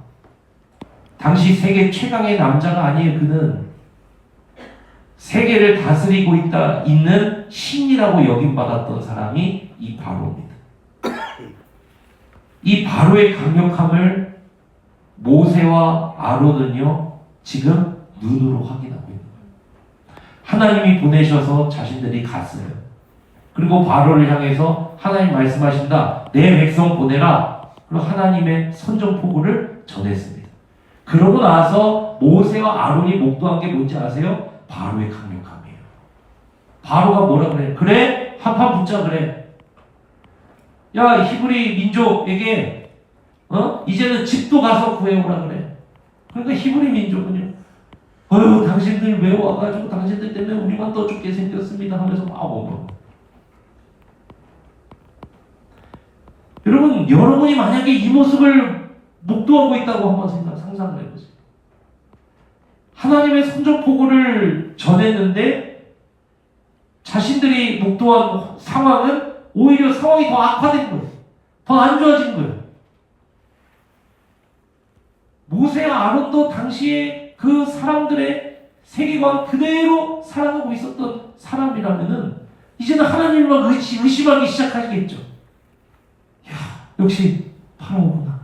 당시 세계 최강의 남자가 아니에요. 그는 세계를 다스리고 있는 신이라고 여김받았던 사람이 이 바로입니다. 이 바로의 강력함을 모세와 아론은요 지금 눈으로 확인하고 있는 거예요. 하나님이 보내셔서 자신들이 갔어요. 그리고 바로를 향해서 하나님 말씀하신다. 내 백성 보내라. 그리고 하나님의 선전포고를 전했습니다. 그러고 나서 모세와 아론이 목도한 게 뭔지 아세요? 바로의 강력함이에요. 바로가 뭐라 그래? 그래? 한판 붙자 그래. 야 히브리 민족에게 이제는 집도 가서 구해오라 그래. 그러니까 히브리 민족은요 당신들 왜 와가지고 당신들 때문에 우리만 더 죽게 생겼습니다 하면서 막 오고. 여러분 여러분이 만약에 이 모습을 목도하고 있다고 한번 상상을 해보세요. 하나님의 선전포고를 전했는데 자신들이 목도한 상황은 오히려 상황이 더 악화된 거예요. 더 안 좋아진 거예요. 모세와 아론도 당시에 그 사람들의 세계관 그대로 살아가고 있었던 사람이라면은 이제는 하나님을 의심하기 시작하겠죠. 야, 역시 파라오구나.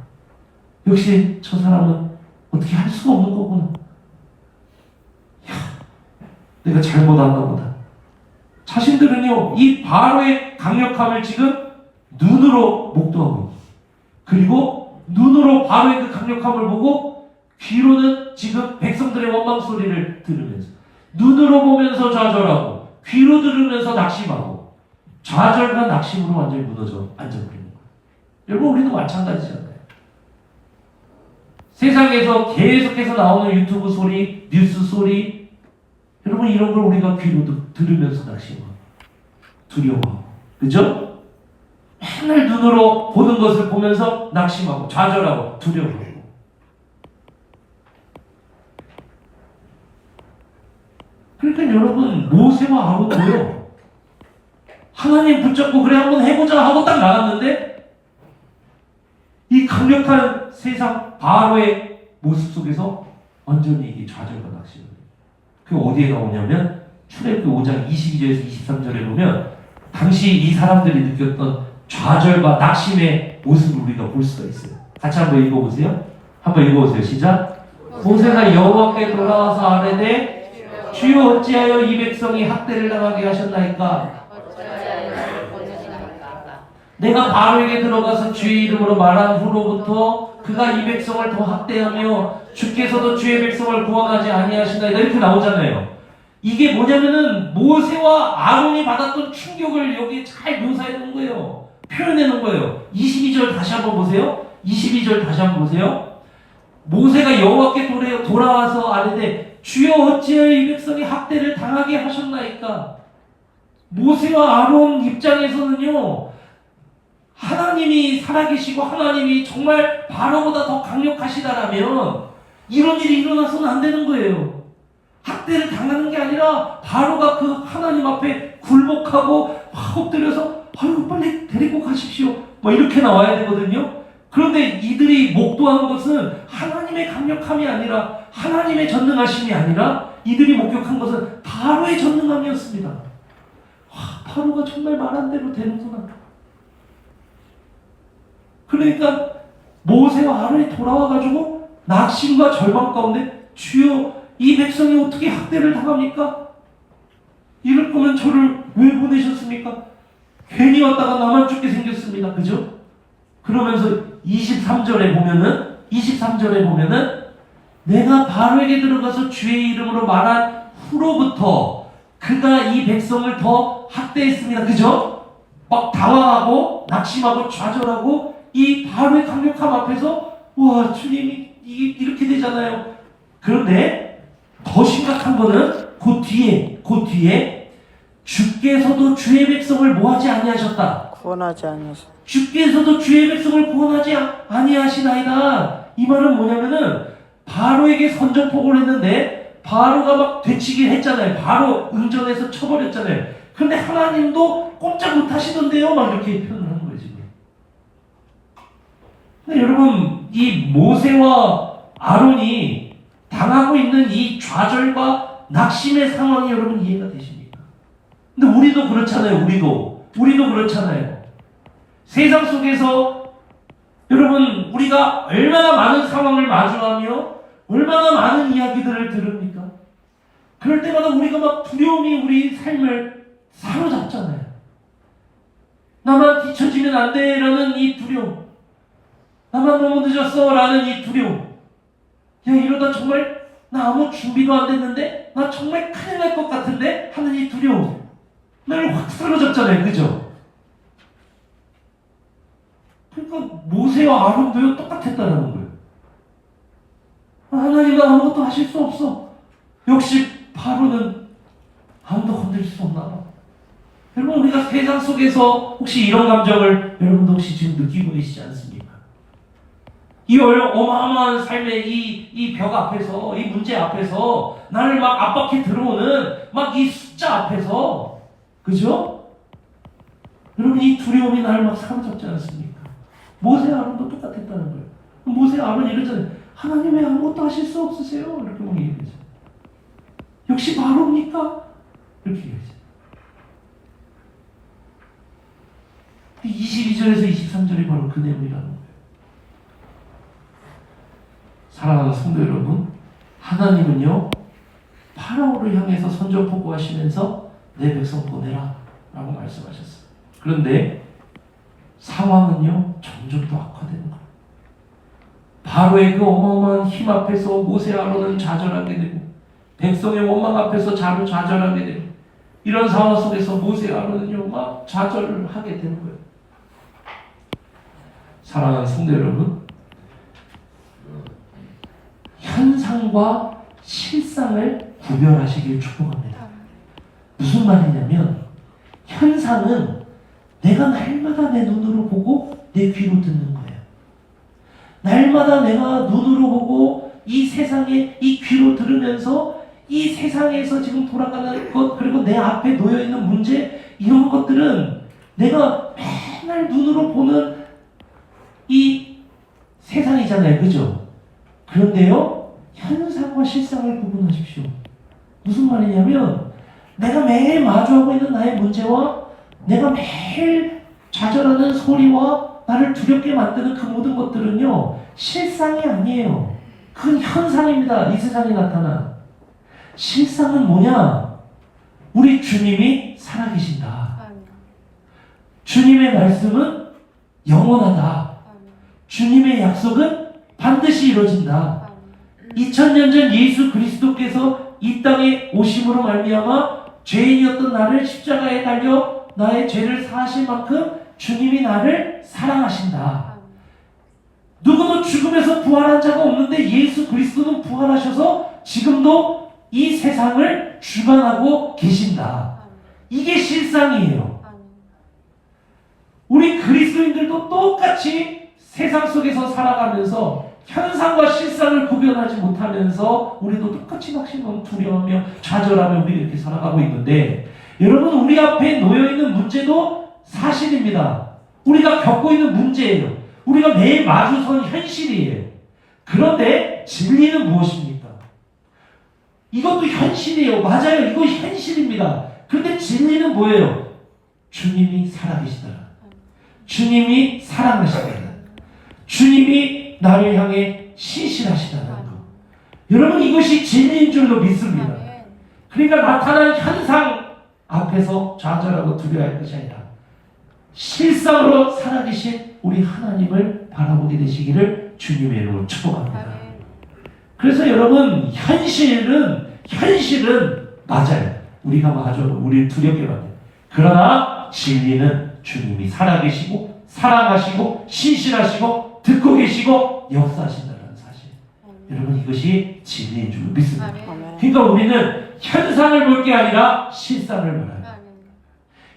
역시 저 사람은 어떻게 할 수가 없는 거구나. 야, 내가 잘못했나 보다. 자신들은요, 이 바로의 강력함을 지금 눈으로 목도하고 있어요. 그리고 눈으로 바로의 그 강력함을 보고 귀로는 지금 백성들의 원망 소리를 들으면서 눈으로 보면서 좌절하고 귀로 들으면서 낙심하고 좌절과 낙심으로 완전히 무너져 앉아버리는 거예요. 여러분 우리도 마찬가지잖아요. 세상에서 계속해서 나오는 유튜브 소리, 뉴스 소리 여러분 이런 걸 우리가 귀로 들으면서 낙심하고 두려워하고 그죠? 맨날 눈으로 보는 것을 보면서 낙심하고 좌절하고 두려워하고 그러니까 여러분 모세와 아론도요 하나님 붙잡고 그래 한번 해보자 하고 딱 나갔는데 이 강력한 세상 바로의 모습 속에서 완전히 이게 좌절과 낙심을 그게 어디에 나오냐면 출애굽기 5장 22절에서 23절에 보면 당시 이 사람들이 느꼈던 좌절과 낙심의 모습을 우리가 볼 수가 있어요. 같이 한번 읽어보세요. 한번 읽어보세요. 시작. 모세가 여호와께 돌아와서 아뢰되 주여 어찌하여 이 백성이 학대를 당하게 하셨나이까? 내가 바로에게 들어가서 주의 이름으로 말한 후로부터 그가 이 백성을 더 학대하며 주께서도 주의 백성을 구원하지 아니하시나이다 이렇게 나오잖아요. 이게 뭐냐면은 모세와 아론이 받았던 충격을 여기 잘 묘사해 놓은 거예요. 표현해 놓은 거예요. 22절 다시 한번 보세요. 22절 다시 한번 보세요. 모세가 여호와께 돌아와서 아뢰되 주여 어찌하여 이 백성이 학대를 당하게 하셨나이까? 모세와 아론 입장에서는요 하나님이 살아계시고 하나님이 정말 바로보다 더 강력하시다라면 이런 일이 일어나서는 안 되는 거예요. 학대를 당하는 게 아니라 바로가 그 하나님 앞에 굴복하고 엎드려서 아유 빨리 데리고 가십시오 뭐 이렇게 나와야 되거든요. 그런데 이들이 목도한 것은 하나님의 강력함이 아니라 하나님의 전능하심이 아니라 이들이 목격한 것은 바로의 전능함이었습니다. 바로가 정말 말한 대로 되는구나. 그러니까 모세와 아론이 돌아와가지고 낙심과 절망 가운데 주여 이 백성이 어떻게 학대를 당합니까? 이럴 거면 저를 왜 보내셨습니까? 괜히 왔다가 나만 죽게 생겼습니다. 그죠? 그러면서 23절에 보면은 내가 바로에게 들어가서 주의 이름으로 말한 후로부터 그가 이 백성을 더 학대했습니다. 그죠? 막 당황하고 낙심하고 좌절하고 이 바로의 강력함 앞에서 와 주님이 이게 이렇게 되잖아요. 그런데 더 심각한 거는 그 뒤에 주께서도 주의 백성을 뭐하지 아니하셨다. 구원하지 아니하셨다. 주께서도 주의 백성을 구원하지 아니하시나이다. 이 말은 뭐냐면은 바로에게 선전포고를 했는데 바로가 막 되치긴 했잖아요. 바로 응전해서 쳐버렸잖아요. 근데 하나님도 꼼짝 못하시던데요. 막 이렇게 표현을 하는 거예요 지금. 근데 여러분 이 모세와 아론이 당하고 있는 이 좌절과 낙심의 상황이 여러분 이해가 되십니까? 근데 우리도 그렇잖아요. 우리도 그렇잖아요. 세상 속에서 여러분, 우리가 얼마나 많은 상황을 마주하며 얼마나 많은 이야기들을 들읍니까? 그럴 때마다 우리가 막 두려움이 우리 삶을 사로잡잖아요. 나만 뒤처지면 안 돼 라는 이 두려움, 나만 너무 늦었어 라는 이 두려움, 야 이러다 정말 나 아무 준비도 안 됐는데 나 정말 큰일 날 것 같은데 하는 이 두려움, 나를 확 사로잡잖아요. 그죠? 그러니까 모세와 아론도요 똑같았다는 거예요. 하나님은 아무것도 하실 수 없어. 역시 바로는 아무도 건드릴 수 없나 봐. 여러분, 우리가 세상 속에서 혹시 이런 감정을 여러분도 혹시 지금 느끼고 계시지 않습니까? 이 어마어마한 삶의 이 벽 앞에서, 이 문제 앞에서 나를 막 압박해 들어오는 막 이 숫자 앞에서, 그죠? 여러분, 이 두려움이 나를 막 사로잡지 않습니까? 모세 아론도 똑같았다는 거예요. 모세 아론 이러잖아요. 하나님 왜 아무것도 하실 수 없으세요? 이렇게 막 얘기하죠. 역시 바로입니까? 이렇게 얘기하죠. 22절에서 23절이 바로 그 내용이라는 거예요. 사랑하는 성도 여러분, 하나님은요 파라오를 향해서 선전포고하시면서 내 백성 보내라 라고 말씀하셨어요. 그런데 상황은요 점점 더 악화되는 거예요. 바로의 그 어마어마한 힘 앞에서 모세 아론은 좌절하게 되고, 백성의 원망 앞에서 좌절하게 되고, 이런 상황 속에서 모세 아론은요 막 좌절을 하게 되는 거예요. 사랑하는 성도 여러분, 현상과 실상을 구별하시길 축복합니다. 무슨 말이냐면, 현상은 내가 날마다 내 눈으로 보고 내 귀로 듣는 거예요. 날마다 내가 눈으로 보고 이 세상에 이 귀로 들으면서 이 세상에서 지금 돌아가는 것, 그리고 내 앞에 놓여있는 문제, 이런 것들은 내가 맨날 눈으로 보는 이 세상이잖아요. 그죠? 그런데요, 현상과 실상을 구분하십시오. 무슨 말이냐면, 내가 매일 마주하고 있는 나의 문제와 내가 매일 좌절하는 소리와 나를 두렵게 만드는 그 모든 것들은요, 실상이 아니에요. 그건 현상입니다. 이 세상에 나타난. 실상은 뭐냐? 우리 주님이 살아계신다. 주님의 말씀은 영원하다. 주님의 약속은 반드시 이루어진다. 2000년 전 예수 그리스도께서 이 땅에 오심으로 말미암아 죄인이었던 나를 십자가에 달려 나의 죄를 사하실 만큼 주님이 나를 사랑하신다. 누구도 죽음에서 부활한 자가 없는데 예수 그리스도는 부활하셔서 지금도 이 세상을 주관하고 계신다. 이게 실상이에요. 우리 그리스도인들도 똑같이 세상 속에서 살아가면서 현상과 실상을 구별하지 못하면서 우리도 똑같이 낙심하고 두려워하며 좌절하며 우리 이렇게 살아가고 있는데, 여러분, 우리 앞에 놓여있는 문제도 사실입니다. 우리가 겪고 있는 문제예요. 우리가 매일 마주선 현실이에요. 그런데 진리는 무엇입니까? 이것도 현실이에요. 맞아요. 이거 현실입니다. 그런데 진리는 뭐예요? 주님이 살아계시더라. 주님이 사랑하시더라. 주님이 나를 향해 신실하시다는 것. 여러분, 이것이 진리인 줄로 믿습니다. 그러니까 나타난 현상 앞에서 좌절하고 두려워할 것이 아니라 실상으로 살아계신 우리 하나님을 바라보게 되시기를 주님의 이름으로 축복합니다. 그래서 여러분, 현실은 맞아요. 우리가 우리를 두렵게 만들어요. 그러나 진리는 주님이 살아계시고 사랑하시고 신실하시고 듣고 계시고 역사하신다는 사실. 여러분, 이것이 진리인 줄 믿습니다. 그러니까 우리는 현상을 볼 게 아니라 실상을 보아요.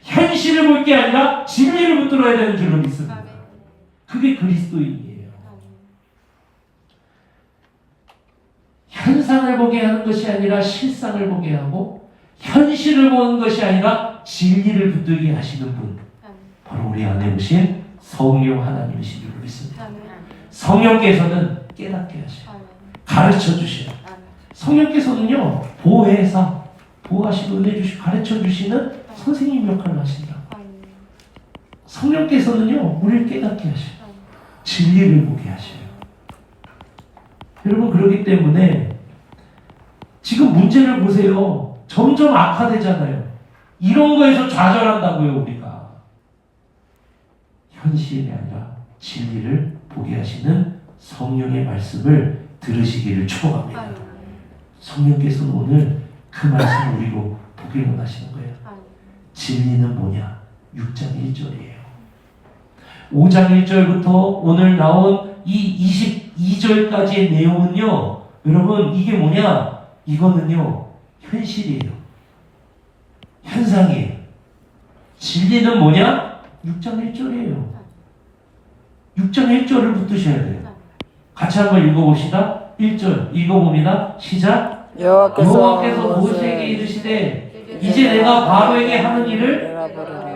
현실을 볼 게 아니라 진리를 붙들어야 되는 줄로 믿습니다. 그게 그리스도인이에요. 현상을 보게 하는 것이 아니라 실상을 보게 하고, 현실을 보는 것이 아니라 진리를 붙들게 하시는 분, 바로 우리 안에 오신 성령 하나님이신 줄로 믿습니다. 성령께서는 깨닫게 하시고 가르쳐 주시고, 성령께서는요 보호하시고 은혜 주시고 가르쳐 주시는 선생님 역할을 하신다. 성령께서는요 우리를 깨닫게 하시고 진리를 보게 하셔요. 여러분, 그렇기 때문에 지금 문제를 보세요. 점점 악화되잖아요. 이런 거에서 좌절한다고요, 우리가. 현실이 아니라 진리를 보게 하시는 성령의 말씀을 들으시기를 축복합니다. 성령께서는 오늘 그 말씀을 우리로 보길 원하시는 거예요. 진리는 뭐냐? 6장 1절이에요. 5장 1절부터 오늘 나온 이 22절까지의 내용은요, 여러분, 이게 뭐냐? 이거는요, 현실이에요. 현상이에요. 진리는 뭐냐? 6장 1절이에요. 6장 1절을 붙드셔야 돼요. 같이 한번 읽어봅시다. 1절 읽어봅니다. 시작. 여호와께서 모세에게 이르시되 이제 내가 바로에게 하는 일을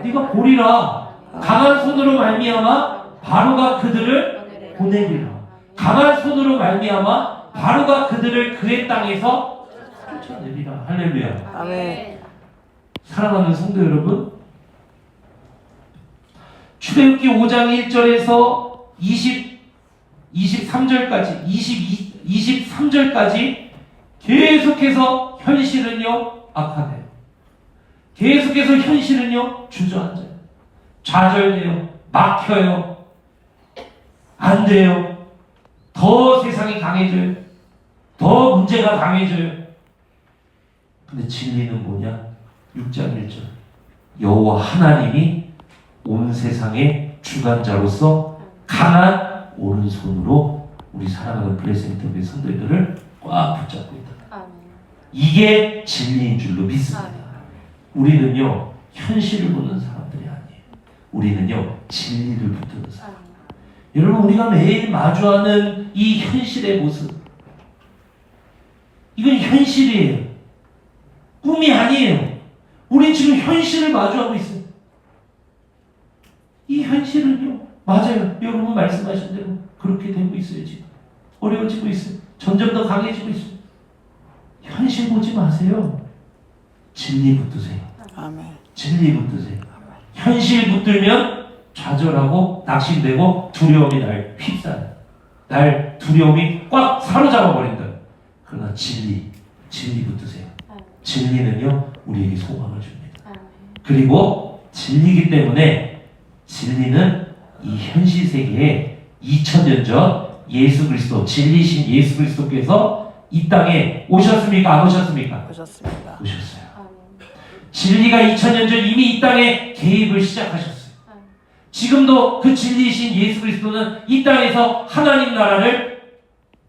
네가 보리라. 강한 손으로 말미암아 바로가 그들을 보내리라. 강한 손으로 말미암아 바로가 그들을 그의 땅에서 쫓아내리라. 할렐루야. 아멘. 사랑하는 성도 여러분, 출애굽기 5장 1절에서 23절까지 23절까지 계속해서 현실은요 악화돼요. 계속해서 현실은요 주저앉아요. 좌절돼요. 막혀요. 안 돼요. 더 세상이 강해져요. 더 문제가 강해져요. 근데 진리는 뭐냐? 6장 1절 여호와 하나님이 온 세상의 주관자로서 강한 오른손으로 우리 사랑하는 블레싱턴의 성도들을 꽉 붙잡고 있다. 이게 진리인 줄로 믿습니다. 우리는요 현실을 보는 사람들이 아니에요. 우리는요 진리를 붙드는 사람. 여러분, 우리가 매일 마주하는 이 현실의 모습, 이건 현실이에요. 꿈이 아니에요. 우리 지금 현실을 마주하고 있어요. 이 현실은요, 맞아요. 여러분 말씀하신 대로 그렇게 되고 있어요. 지금 어려워지고 있어요. 점점 더 강해지고 있어요. 현실 보지 마세요. 진리 붙드세요. 아멘. 진리 붙드세요. 현실 붙들면 좌절하고 낙심되고 두려움이 날 휩싸요. 날 두려움이 꽉 사로잡아 버린다. 그러나 진리 붙드세요. 진리는요 우리에게 소망을 줍니다. 그리고 진리이기 때문에 진리는 이 현실 세계에 2000년 전 예수 그리스도, 진리신 예수 그리스도께서 이 땅에 오셨습니까? 안 오셨습니까? 오셨습니다. 오셨어요. 진리가 2000년 전 이미 이 땅에 개입을 시작하셨어요. 지금도 그 진리이신 예수 그리스도는 이 땅에서 하나님 나라를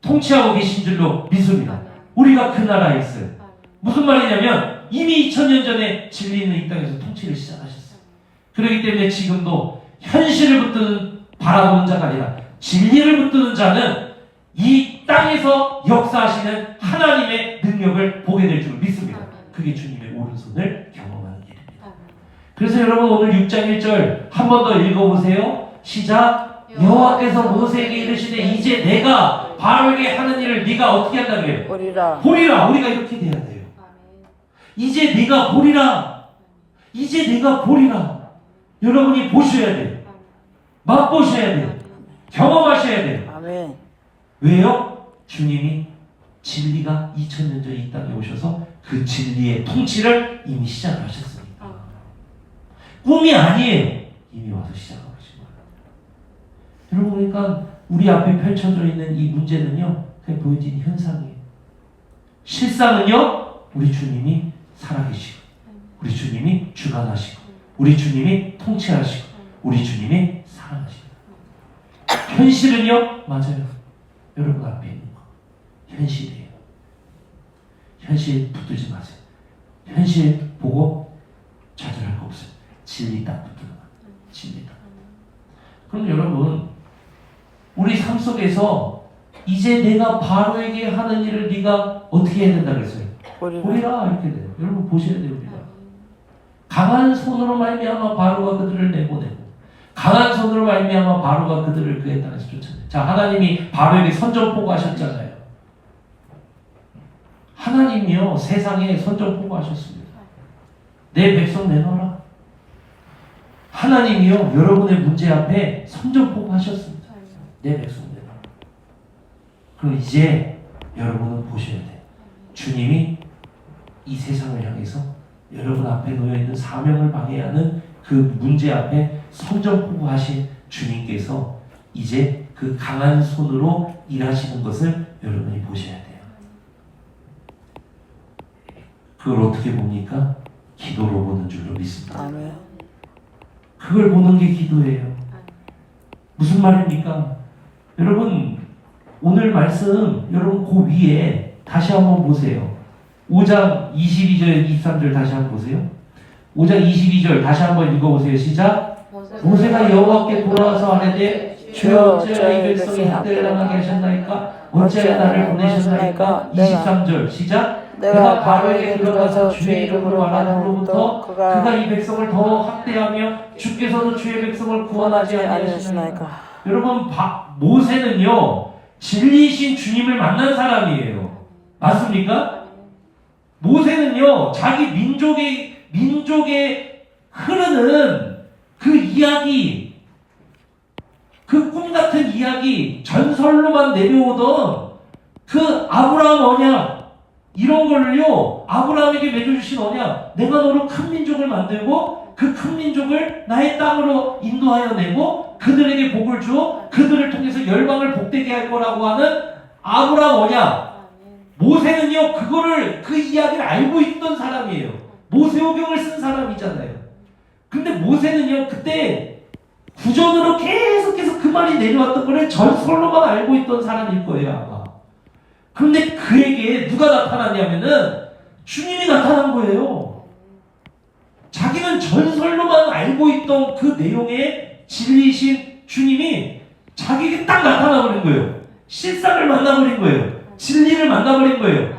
통치하고 계신 줄로 믿습니다. 우리가 그 나라에 있어요. 무슨 말이냐면 이미 2000년 전에 진리는 이 땅에서 통치를 시작하셨어요. 그렇기 때문에 지금도 현실을 붙드는 바라보는 자가 아니라 진리를 붙드는 자는 이 땅에서 역사하시는 하나님의 능력을 보게 될 줄 믿습니다. 그게 주님의 오른손을 경험하는 일입니다. 그래서 여러분 오늘 6장 1절 한 번 더 읽어보세요. 시작. 여호와께서 모세에게 이르시되 이제 내가 바로에게 하는 일을 네가 어떻게 한다 그래요? 보리라. 보리라. 우리가 이렇게 돼야 돼요. 이제 네가 보리라. 이제 네가 보리라. 여러분이 보셔야 돼요. 맛보셔야 돼요. 경험하셔야 돼요. 아멘. 왜요? 주님이 진리가 2000년 전 이 땅에 오셔서 그 진리의 통치를 이미 시작하셨으니까. 꿈이 아니에요. 이미 와서 시작하고 계신 거예요. 여러분, 그러니까 우리 앞에 펼쳐져 있는 이 문제는요 그냥 보여진 현상이에요. 실상은요 우리 주님이 살아계시고 우리 주님이 주관하시고 우리 주님이 통치하시고 우리 주님이 사랑하시고. 현실은요 맞아요. 여러분 앞에 있는 거 현실이에요. 현실 붙들지 마세요. 현실 보고 좌절할 거 없어요. 진리 딱 붙들어. 진리 딱. 그럼 여러분 우리 삶 속에서 이제 내가 바로에게 하는 일을 네가 어떻게 해야 된다 그랬어요? 보리라 이렇게 돼요. 여러분 보셔야 돼요. 우리가 강한 손으로 말미암아 바로가 그들을 내보내고 강한 손으로 말미암아 바로가 그들을 그의 땅에서 쫓아내요. 자, 하나님이 바로에게 선전포고 하셨잖아요. 하나님이요 세상에 선전포고 하셨습니다. 내 백성 내놔라. 하나님이요 여러분의 문제 앞에 선전포고 하셨습니다. 내 백성들. 그럼 이제 여러분은 보셔야 돼. 주님이 이 세상을 향해서 여러분 앞에 놓여있는 사명을 방해하는 그 문제 앞에 선전포고하신 주님께서 이제 그 강한 손으로 일하시는 것을 여러분이 보셔야 돼요. 그걸 어떻게 봅니까? 기도로 보는 줄로 믿습니다. 아멘. 그걸 보는 게 기도예요. 무슨 말입니까? 여러분 오늘 말씀 여러분 그 위에 다시 한번 보세요. 5장 22절 23절 다시 한번 보세요. 5장 22절 다시 한번 읽어보세요. 시작. 모세가 여호와께 돌아와서 아뢰되 주여 어찌하여 이 백성이 학대를 당하게 하셨나이까? 어찌하여 나를 보내셨나이까? 23절 시작. 내가 바로에게 들어가서 주의 이름으로 말하는 후로부터 그가 이 백성을 더 학대하며 주께서도 주의 백성을 구원하지 아니하시나이까? 여러분 모세는요 진리이신 주님을 만난 사람이에요. 맞습니까? 모세는요 자기 민족에 흐르는 그 이야기, 그 꿈 같은 이야기, 전설로만 내려오던 그 아브라함 언약 이런 걸요 아브라함에게 맺어주신 언약, 내가 너로 큰 민족을 만들고 그 큰 민족을 나의 땅으로 인도하여 내고 그들에게 복을 주어 그들을 통해서 열방을 복되게 할 거라고 하는 아브라함 언약. 모세는요 그거를 그 이야기를 알고 있던 사람이에요. 모세오경을 쓴 사람이잖아요. 근데 모세는요 그때 구전으로 계속해서 그 말이 내려왔던 거를 전설로만 알고 있던 사람일 거예요 아마. 그런데 그에게 누가 나타났냐면은 주님이 나타난 거예요. 자기는 전설로만 알고 있던 그 내용의 진리이신 주님이 자기에게 딱 나타나버린 거예요. 실상을 만나버린 거예요. 진리를 만나버린 거예요.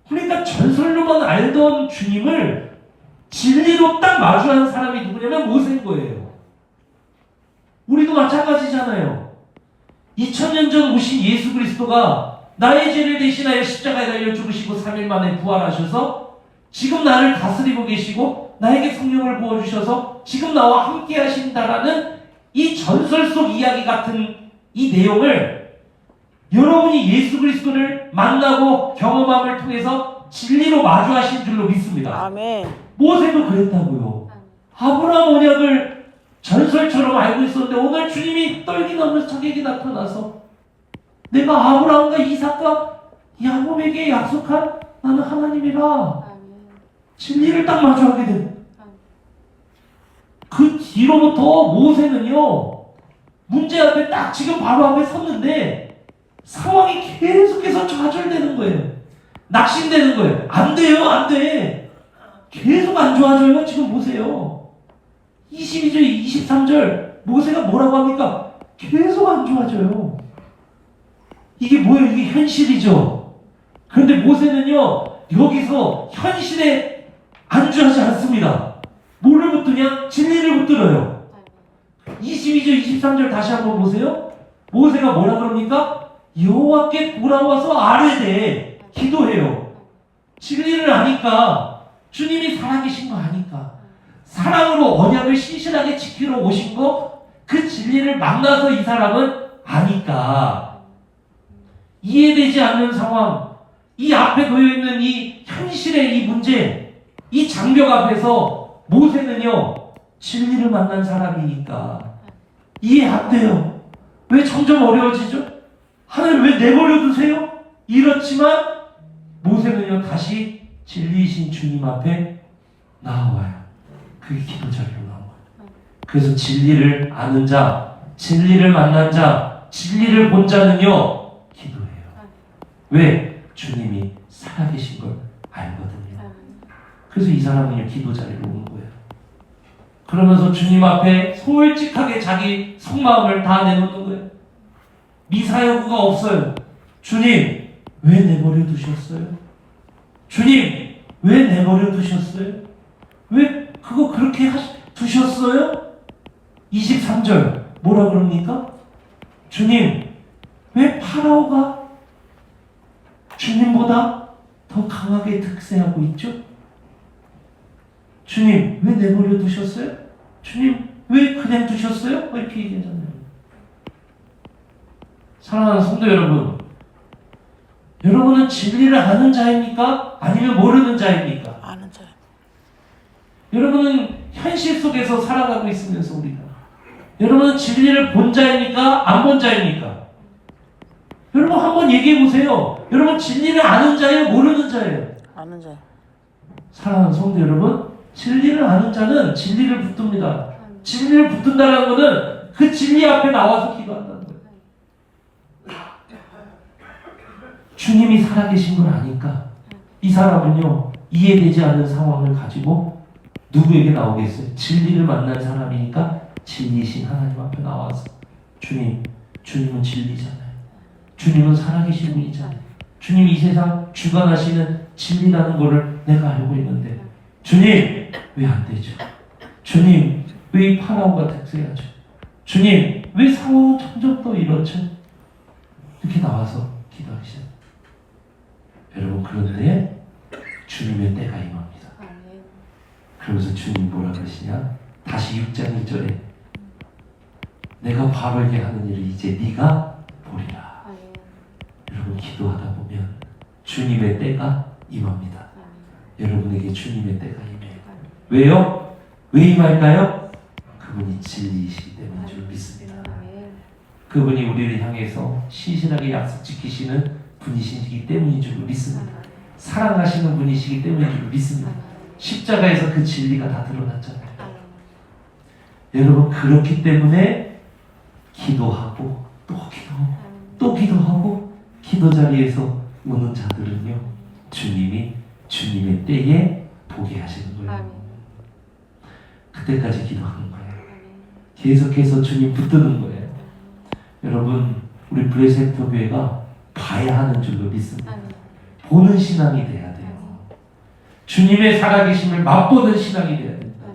그러니까 전설로만 알던 주님을 진리로 딱 마주한 사람이 누구냐면 모세인 거예요. 우리도 마찬가지잖아요. 2000년 전 오신 예수 그리스도가 나의 죄를 대신하여 십자가에 달려 죽으시고 3일 만에 부활하셔서 지금 나를 다스리고 계시고 나에게 성령을 부어주셔서 지금 나와 함께 하신다라는 이 전설 속 이야기 같은 이 내용을 여러분이 예수 그리스도를 만나고 경험함을 통해서 진리로 마주하신 줄로 믿습니다. 아멘. 모세도 그랬다고요. 아브라함 언약을 전설처럼 알고 있었는데 오늘 주님이 떨기 넘는 자기에게 나타나서 내가 아브라함과 이삭과 야곱에게 약속한 나는 하나님이라 진리를 딱 마주하게 됩니다. 그 뒤로부터 모세는요 문제 앞에 딱 지금 바로 앞에 섰는데 상황이 계속해서 좌절되는 거예요. 낙심되는 거예요. 안 돼요, 안 돼. 계속 안 좋아져요. 지금 보세요. 22절, 23절 모세가 뭐라고 합니까? 계속 안 좋아져요. 이게 뭐예요? 이게 현실이죠. 그런데 모세는요 여기서 현실에 안주하지 않습니다. 뭐를 붙드냐? 진리를 붙들어요. 22절, 23절 다시 한번 보세요. 모세가 뭐라 그럽니까? 여호와께 돌아와서 아뢰되 기도해요. 진리를 아니까, 주님이 살아계신 거 아니까, 사랑으로 언약을 신실하게 지키러 오신 거, 그 진리를 만나서 이 사람은 아니까 이해되지 않는 상황, 이 앞에 놓여있는 이 현실의 이 문제, 이 장벽 앞에서 모세는요 진리를 만난 사람이니까 이해 안 돼요. 왜 점점 어려워지죠? 하나님 왜 내버려 두세요? 이렇지만 모세는요 다시 진리이신 주님 앞에 나와요. 그게 기도 자리로 나온 거예요. 그래서 진리를 아는 자, 진리를 만난 자, 진리를 본 자는요 기도해요. 왜? 주님이 살아계신 걸 알거든요. 그래서 이 사람은요 기도 자리로 오는 거예요. 그러면서 주님 앞에 솔직하게 자기 속마음을 다 내놓는 거예요. 미사여구가 없어요. 주님 왜 내버려 두셨어요? 주님 왜 내버려 두셨어요? 왜 그거 그렇게 두셨어요? 23절 뭐라 그럽니까? 주님 왜 파라오가 주님보다 더 강하게 득세하고 있죠? 주님 왜 내버려 두셨어요? 주님 왜 그냥 두셨어요? 이렇게 얘기하잖아요. 사랑하는 성도 여러분, 여러분은 진리를 아는 자입니까? 아니면 모르는 자입니까? 아는 자. 여러분은 현실 속에서 살아가고 있으면서 여러분은 진리를 본 자입니까? 안 본 자입니까? 여러분 한번 얘기해 보세요. 여러분 진리를 아는 자예요? 모르는 자예요? 아는 자. 사랑하는 성도 여러분, 진리를 아는 자는 진리를 붙듭니다. 진리를 붙든다는 것은 그 진리 앞에 나와서 기도한다는 거예요. 주님이 살아계신 걸 아니까 이 사람은요, 이해되지 않는 상황을 가지고 누구에게 나오겠어요? 진리를 만난 사람이니까 진리신 하나님 앞에 나와서 주님은 진리잖아요. 주님은 살아계신 분이잖아요. 주님이 이 세상 주관하시는 진리라는 것을 내가 알고 있는데 주님 왜 안 되죠? 주님 왜 이 파라오가 득세하죠? 주님 왜 상황은 점점 더 이렇죠? 이렇게 나와서 기도하시죠. 여러분 그런데 주님의 때가 임합니다. 그러면서 주님 뭐라 그러시냐? 다시 6장 1절에 내가 바르게 하는 일을 이제 네가 보리라. 여러분 기도하다 보면 주님의 때가 임합니다. 여러분에게 주님의 때가 임해요. 왜요? 왜 임할까요? 그분이 진리이시기 때문인 줄 믿습니다. 그분이 우리를 향해서 신실하게 약속 지키시는 분이시기 때문인 줄 믿습니다. 사랑하시는 분이시기 때문인 줄 믿습니다. 십자가에서 그 진리가 다 드러났잖아요. 여러분 그렇기 때문에 기도하고 또 기도하고 또 기도하고 기도 자리에서 우는 자들은요 주님이 주님의 때에 보게 하시는 거예요. 그때까지 기도하는 거예요. 계속해서 주님 붙드는 거예요. 여러분 우리 브레센터 교회가 봐야 하는 줄로 믿습니다. 보는 신앙이 돼야 돼요. 주님의 살아계심을 맛보는 신앙이 돼야 된다.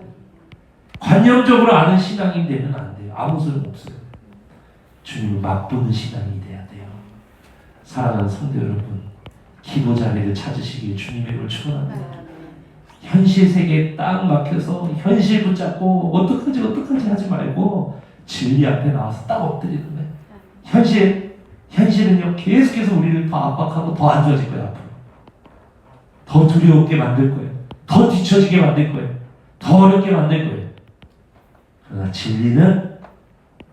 관념적으로 아는 신앙이 되면 안 돼요. 아무 소용없어요. 주님을 맛보는 신앙이 돼야 돼요. 사랑하는 성도 여러분, 기도 자리를 찾으시길 주님의 축원합니다. 현실 세계에 딱 막혀서 현실 붙잡고 어떡하지 하지 말고 진리 앞에 나와서 딱 엎드리는 거예요. 현실은요 계속해서 우리를 더 압박하고 더 안 좋아질 거예요. 앞으로 더 두려웠게 만들 거예요. 더 뒤처지게 만들 거예요. 더 어렵게 만들 거예요. 그러나 진리는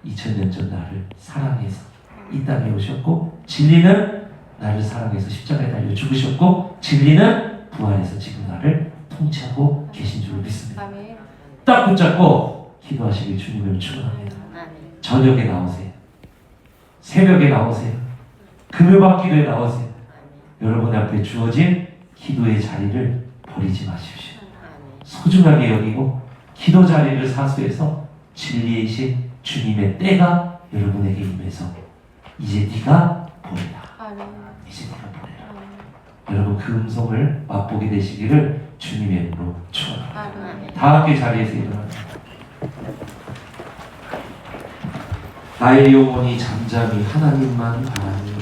2000년 전 나를 사랑해서 이 땅에 오셨고, 진리는 나를 사랑해서 십자가에 달려 죽으셨고, 진리는 부활해서 지금 나를 통치하고 계신 줄 믿습니다. 딱 붙잡고 기도하시길 주님을 축원합니다. 저녁에 나오세요. 새벽에 나오세요. 금요일 기도에 나오세요. 여러분 앞에 주어진 기도의 자리를 버리지 마십시오. 소중하게 여기고 기도 자리를 사수해서 진리이신 주님의 때가 여러분에게 임해서 이제 네가 보리라. 이제 네가 보리라. 여러분 그 음성을 맛보게 되시기를 주님의 이름으로 축원합니다. 다 함께 자리에서 일어납니다. 나의 영혼이 잠잠히 하나님만 바라니